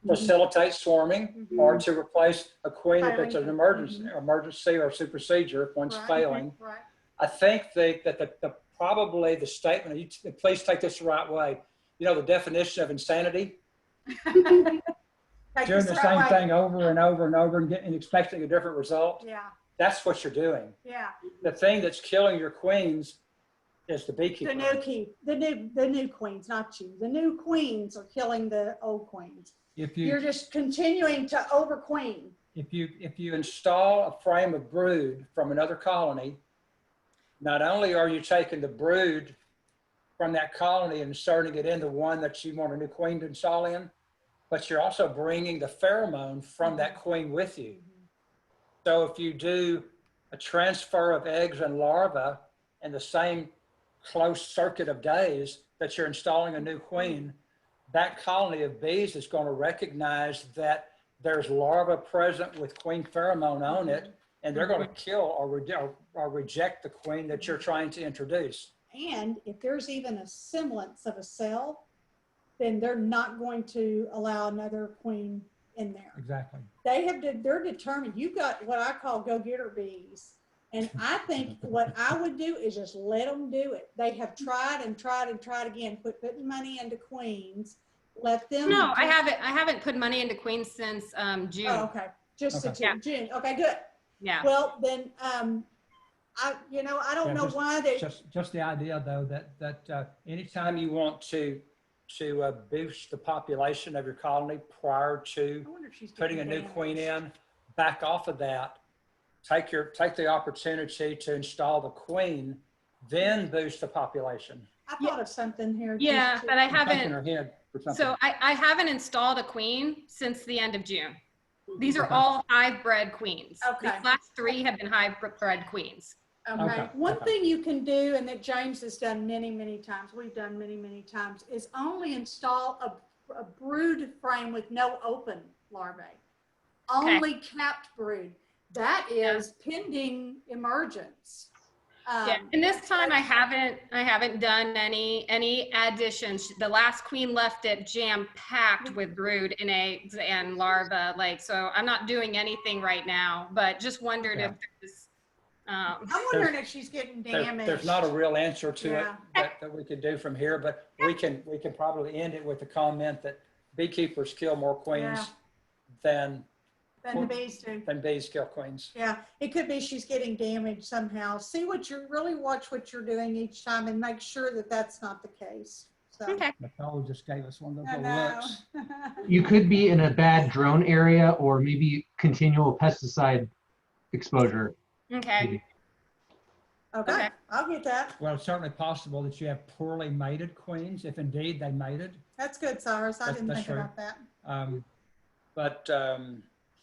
facilitate swarming or to replace a queen if it's an emergency or super procedure if one's failing. Right. I think that probably the statement, please take this the right way, the definition of insanity, doing the same thing over and over and over and expecting a different result. Yeah. That's what you're doing. Yeah. The thing that's killing your queens is the beekeeper. The new queens, not you. The new queens are killing the old queens. You're just continuing to over queen. If you install a frame of brood from another colony, not only are you taking the brood from that colony and inserting it into one that you want a new queen to install in, but you're also bringing the pheromone from that queen with you. So if you do a transfer of eggs and larvae in the same close circuit of days that you're installing a new queen, that colony of bees is going to recognize that there's larvae present with queen pheromone on it, and they're going to kill or reject the queen that you're trying to introduce. And if there's even a semblance of a cell, then they're not going to allow another queen in there. Exactly. They're determined. You've got what I call go-getter bees. And I think what I would do is just let them do it. They have tried and tried and tried again, putting money into queens. Let them. No, I haven't put money into queens since June. Oh, okay. Just Okay. June. Okay, good. Yeah. Well, then, I don't know why they. Just the idea though that Anytime you want to boost the population of your colony prior to I wonder if she's putting a getting new queen damaged. in, back off of that, take the opportunity to install the queen, then boost the population. I thought of something here. Yeah, but I Thinking in haven't. her head for something. So I haven't installed a queen since the end of June. These are all hive bred queens. Okay. These last 3 have been hive bred queens. Okay. Okay, One okay. thing you can do, and that James has done many, many times, we've done many, many times, is only install a brood frame with no open larvae. Only capped brood. That is pending emergence. Yeah, and this time I haven't done any additions. The last queen left it jam packed with brood and eggs and larvae. Like, so I'm not doing anything right now, but just wondered if there's, I'm wondering if she's getting damaged. There's not a real answer to Yeah. it that we could do from here, but we can probably end it with the comment that beekeepers kill more queens than Than the bees do. bees kill queens. Yeah, it could be she's getting damaged somehow. Really watch what you're doing each time and make sure that that's not the case. So. okay. Nicole just gave us one of I those know. little looks. You could be in a bad drone area or maybe continual pesticide exposure. Okay. Okay, Okay. I'll get that. Well, it's certainly possible that you have poorly mated queens, if indeed they mated. That's good, Cyrus. I didn't That's think true. about that. But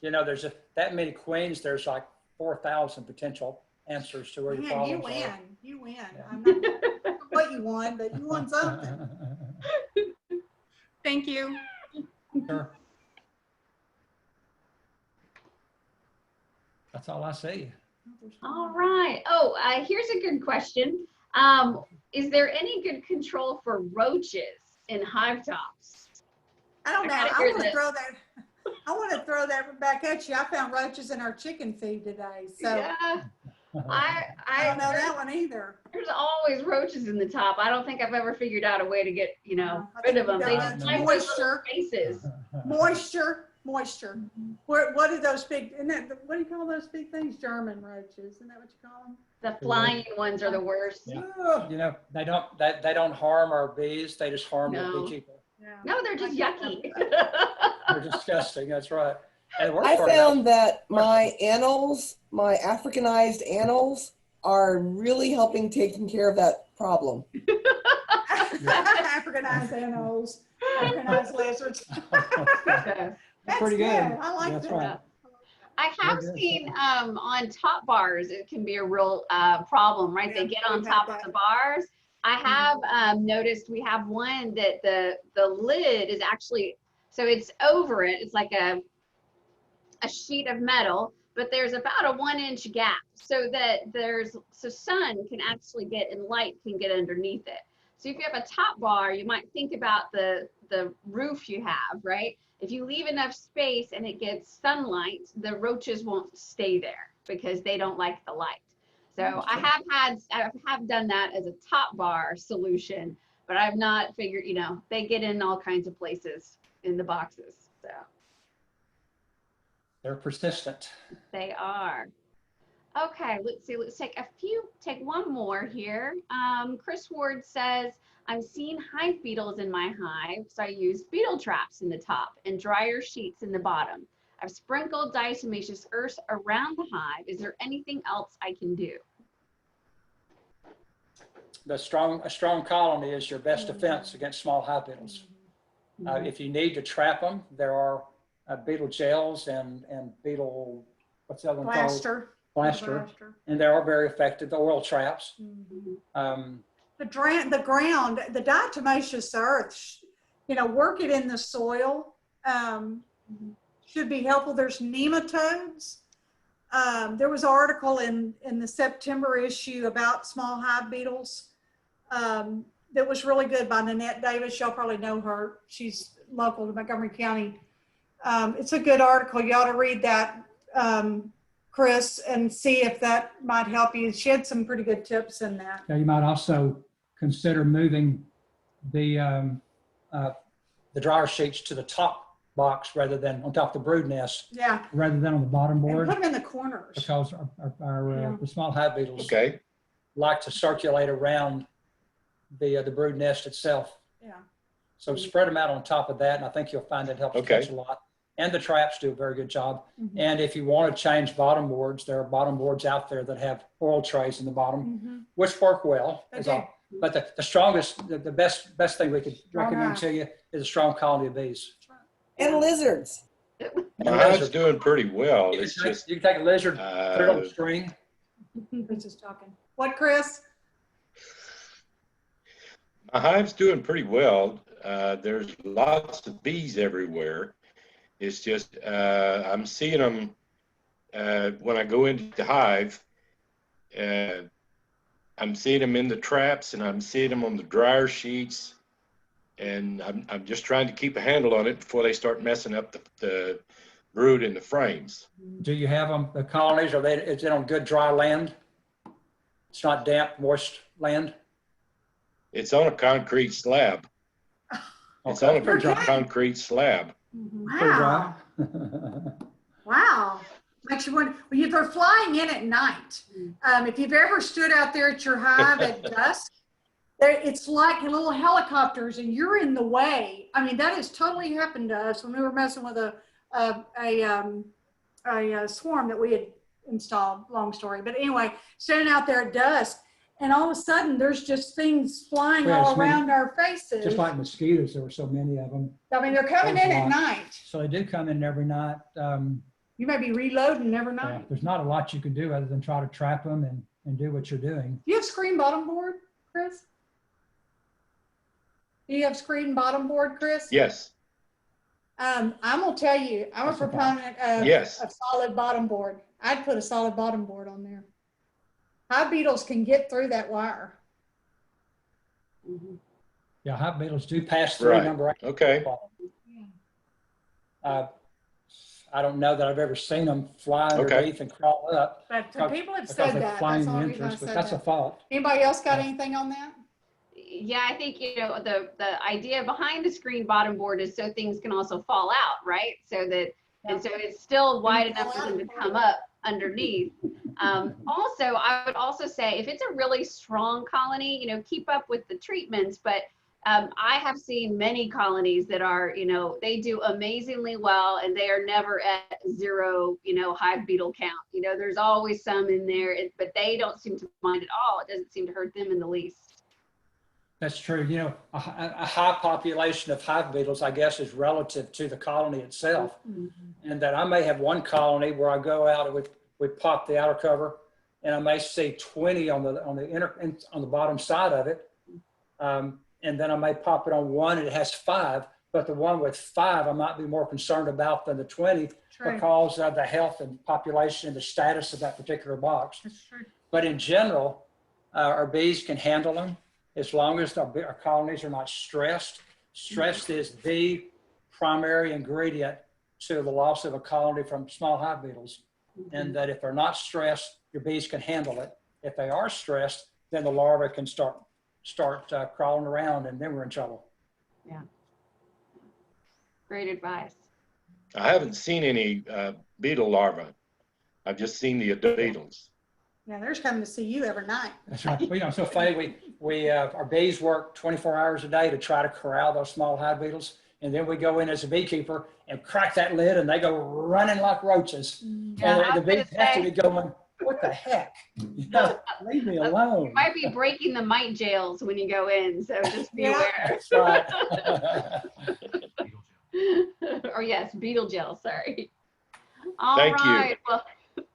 there's that many queens. There's like 4,000 potential answers to where your Man, you problems are. win. You win. I'm not sure what you won, but you won something. Thank you. Sure. That's all I see. All right. Oh, here's a good question. Is there any good control for roaches in hive tops? I don't know. I gotta I hear want to this. throw that. I want to throw that back at you. I found roaches in our chicken feed today, so Yeah, I don't know that one either. there's always roaches in the top. I don't think I've ever figured out a way to get, I rid think of them. you They got just it. like those little Moisture. faces. Moisture. What are those big? What do you call those big things? German roaches. Isn't that what you call them? The flying ones are the worst. Yeah. Ugh. They don't harm our bees. They just harm the No. beekeeper. Yeah. No, they're just yucky. They're disgusting. That's right. And I found that my annals, my Africanized annals, are really helping taking care of that problem. Africanized animals, Africanized lizards. That's Pretty good. I like That's that. right. I have Very good. seen on top bars, it can be a real problem, right? They Yeah, get on we've had top of that. the bars. I have noticed we have one that the lid is actually, so it's over it. It's like a sheet of metal, but there's about a 1-inch gap so that sun can actually get and light can get underneath it. So if you have a top bar, you might think about the roof you have, right? If you leave enough space and it gets sunlight, the roaches won't stay there because they don't like the light. So I have done that as a top bar solution, but I've not figured, they get in all kinds of places in the boxes. So They're persistent. they are. Okay, let's see. Let's take one more here. Chris Ward says, I'm seeing hive beetles in my hive, so I use beetle traps in the top and dryer sheets in the bottom. I've sprinkled diatomaceous earth around the hive. Is there anything else I can do? A strong colony is your best defense against small hive beetles. If you need to trap them, there are beetle gels and beetle what's that one called? Blaster. Blaster. And they are very effective, the oil traps. Mm-hmm. The ground, the diatomaceous earth, you know, work it in the soil, should be helpful. There's nematodes. There was an article in the September issue about small hive beetles that was really good by Nanette Davis. Y'all probably know her. She's local to Montgomery County. It's a good article. You ought to read that, Chris, and see if that might help you. She had some pretty good tips in that. Now, you might also consider moving the dryer sheets to the top box rather than on top of the brood nest. Yeah. Rather than on the bottom board. And put them in the corners. Because the small hive beetles like to circulate around the brood nest itself. Yeah. So spread them out on top of that, and I think you'll find it helps catch a lot. And the traps do a very good job. And if you want to change bottom boards, there are bottom boards out there that have oil trays in the bottom, which work well. But the strongest, the best thing we could recommend to you is a strong colony of bees. And lizards. My hive's doing pretty well. It's just you can take a lizard, put it on the string. Chris is talking. What, Chris? my hive's doing pretty well. There's lots of bees everywhere. It's just I'm seeing them when I go into the hive. I'm seeing them in the traps, and I'm seeing them on the dryer sheets, and I'm just trying to keep a handle on it before they start messing up the brood in the frames. Do you have them, the colonies, is it on good dry land? It's not damp, moist land? It's on a concrete slab. It's on a concrete slab. Wow. Wow. Makes you wonder, well, they're flying in at night. If you've ever stood out there at your hive at dusk, it's like little helicopters and you're in the way. I mean, that has totally happened to us when we were messing with a swarm that we had installed, long story. But anyway, standing out there at dusk, and all of a sudden there's just things flying all around our faces. Just like mosquitoes, there were so many of them. I mean, they're coming in at night. So they do come in every night. You may be reloading every night. Yeah, there's not a lot you can do other than try to trap them and do what you're doing. Do you have screen bottom board, Chris? Do you have screen bottom board, Chris? Yes. I'm gonna tell you, I'm a proponent of a solid bottom board. I'd put a solid bottom board on there. Hive beetles can get through that wire. Yeah, hive beetles do pass through number 8. Okay. I don't know that I've ever seen them fly underneath and crawl up. But people have said that. That's the only reason I said but that's a fault. Anybody else got anything on that? Yeah, I think, you know, the idea behind the screen bottom board is so things can also fall out, right? So that, and so it's still wide enough for them to come up underneath. Also, I would also say if it's a really strong colony, you know, keep up with the treatments, but I have seen many colonies that are, you know, they do amazingly well and they are never at 0, you know, hive beetle count. You know, there's always some in there, but they don't seem to mind at all. It doesn't seem to hurt them in the least. That's true. You know, a high population of hive beetles, I guess, is relative to the colony itself. And that I may have one colony where I go out and we pop the outer cover, and I may see 20 on the bottom side of it. And then I may pop it on one and it has 5, but the one with 5 I might be more concerned about than the 20 because of the health and population and the status of that particular box. That's true. But in general, our bees can handle them as long as our colonies are not stressed. Stress is the primary ingredient to the loss of a colony from small hive beetles. And that if they're not stressed, your bees can handle it. If they are stressed, then the larvae can start crawling around, and then we're in trouble. Yeah. Great advice. I haven't seen any beetle larvae. I've just seen the beetles. Yeah, they're just coming to see you every night. That's right. Well, you know, so funny. Our bees work 24 hours a day to try to corral those small hive beetles, and then we go in as a beekeeper and crack that lid, and they go running like roaches. Yeah, and the bees have to be going, "What the heck? You know, leave me alone." You might be breaking the mite jails when you go in, so just be aware. That's right. Or yes, beetle gel, sorry. All Thank you. right. Well,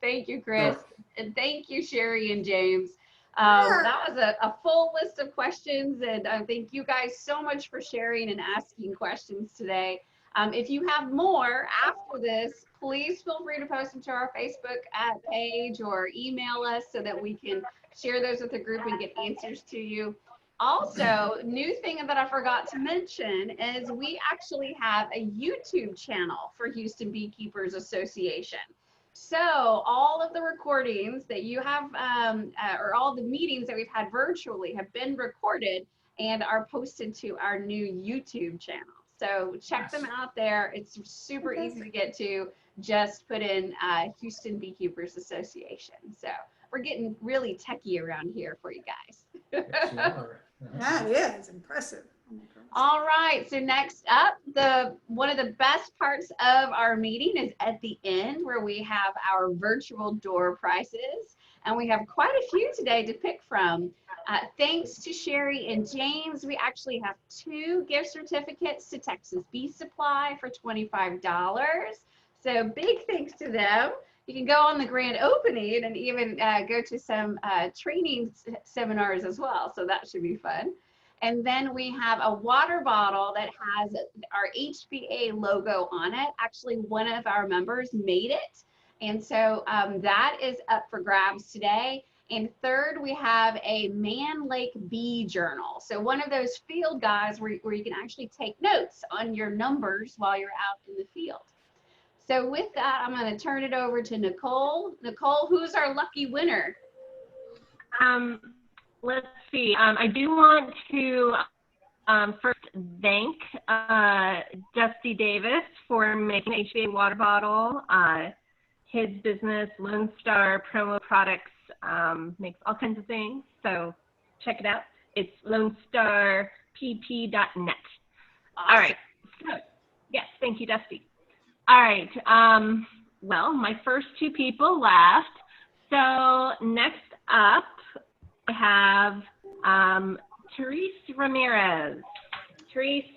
Thank you, Chris. And thank you, Sherry and James. That was a full list of questions, and thank you guys so much for sharing and asking questions today. If you have more after this, please feel free to post them to our Facebook page or email us so that we can share those with the group and get answers to you. Also, new thing that I forgot to mention is we actually have a YouTube channel for Houston Beekeepers Association. So all of the recordings that you have, or all the meetings that we've had virtually have been recorded and are posted to our new YouTube channel. So check them out there. It's super easy to get to. Just put in Houston Beekeepers Association. So we're getting really techie around here for you guys. Yes, you are. That is impressive. All right, so next up, one of the best parts of our meeting is at the end where we have our virtual door prizes, and we have quite a few today to pick from. Thanks to Sherry and James, we actually have 2 gift certificates to Texas Bee Supply for $25. So big thanks to them. You can go on the grand opening and even go to some training seminars as well. So that should be fun. And then we have a water bottle that has our HBA logo on it. Actually, one of our members made it. And so that is up for grabs today. And third, we have a Man Lake Bee Journal. So one of those field guides where you can actually take notes on your numbers while you're out in the field. So with that, I'm going to turn it over to Nicole. Nicole, who's our lucky winner? Let's see. I do want to first thank Dusty Davis for making the HBA water bottle. His business, Lone Star Promo Products, makes all kinds of things. So check it out. It's lonestarpp.net. Awesome. All right. So, yes, thank you, Dusty. All right. Well, my first 2 people left. So next up, I have Therese Ramirez. Therese.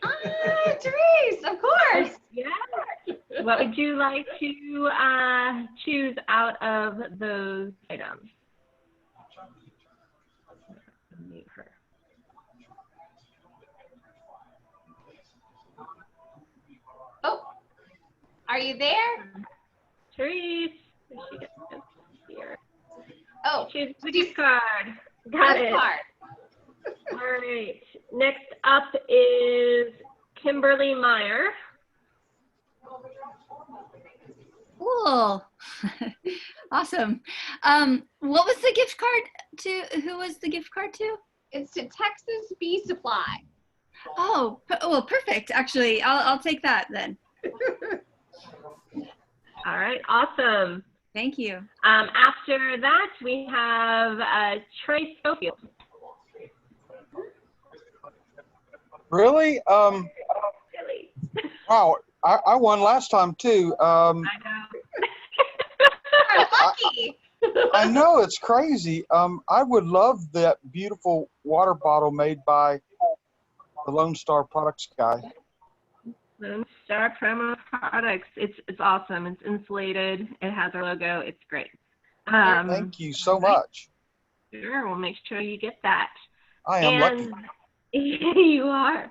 Therese, of course. Yeah. What would you like to choose out of those items? Mute her. Oh, are you there? Therese. There she goes. Here. Oh, Choose the gift card. Got it. All right. Next up is Kimberly Meyer. Cool. Awesome. What was the gift card to? Who was the gift card to? It's to Texas Bee Supply. Oh, well, perfect. Actually, I'll take that then. All right. Awesome. Thank you. After that, we have Trey Schofield. Really? Really? Wow, I won last time too. I know. Lucky. I know, it's crazy. I would love that beautiful water bottle made by the Lone Star Products guy. Lone Star Promo Products. It's awesome. It's insulated. It has our logo. It's great. Thank you so much. Sure, we'll make sure you get that. I am lucky. You are.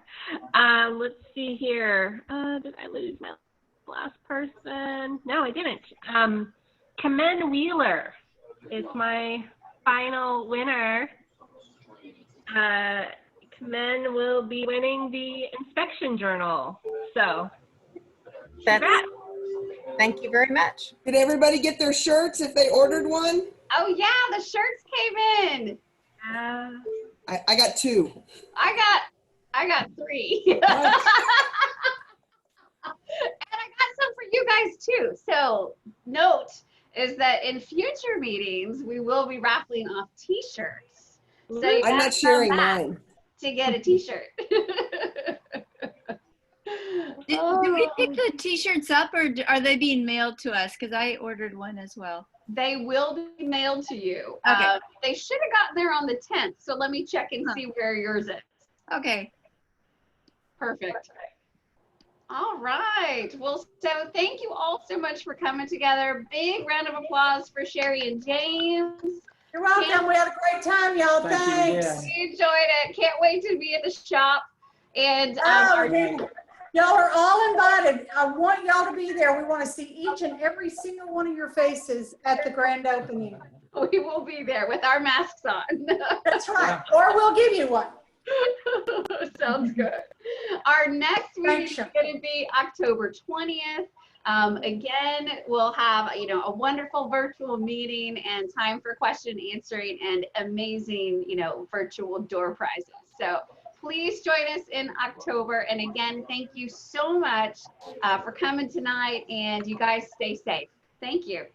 Let's see here. Did I lose my last person? No, I didn't. Kamen Wheeler is my final winner. Kamen will be winning the inspection journal. So, Thank you very much. Did everybody get their shirts if they ordered one? Oh yeah, the shirts came in. I got 2. I got 3. And I got some for you guys too. So note is that in future meetings, we will be raffling off t-shirts. So you I'm not sharing mine. to get a t-shirt. Did we pick the t-shirts up or are they being mailed to us? Because I ordered one as well. They will be mailed to you. Okay. They should have gotten there on the 10th. So let me check and see where yours is. Okay. Perfect. All right. Well, so thank you all so much for coming together. Big round of applause for Sherry and James. You're welcome. We had a great time, y'all. Thank you, Thanks. yeah. We enjoyed it. Can't wait to be in the shop. And Y'all are all invited. I want y'all to be there. We want to see each and every single one of your faces at the grand opening. we will be there with our masks on. That's right. Or we'll give you one. Sounds good. Our next meeting Thanks, is going to be October 20th. Again, we'll have, a wonderful virtual meeting and time for question answering and amazing, virtual door prizes. So please join us in October. And again, thank you so much for coming tonight, and you guys stay safe. Thank you.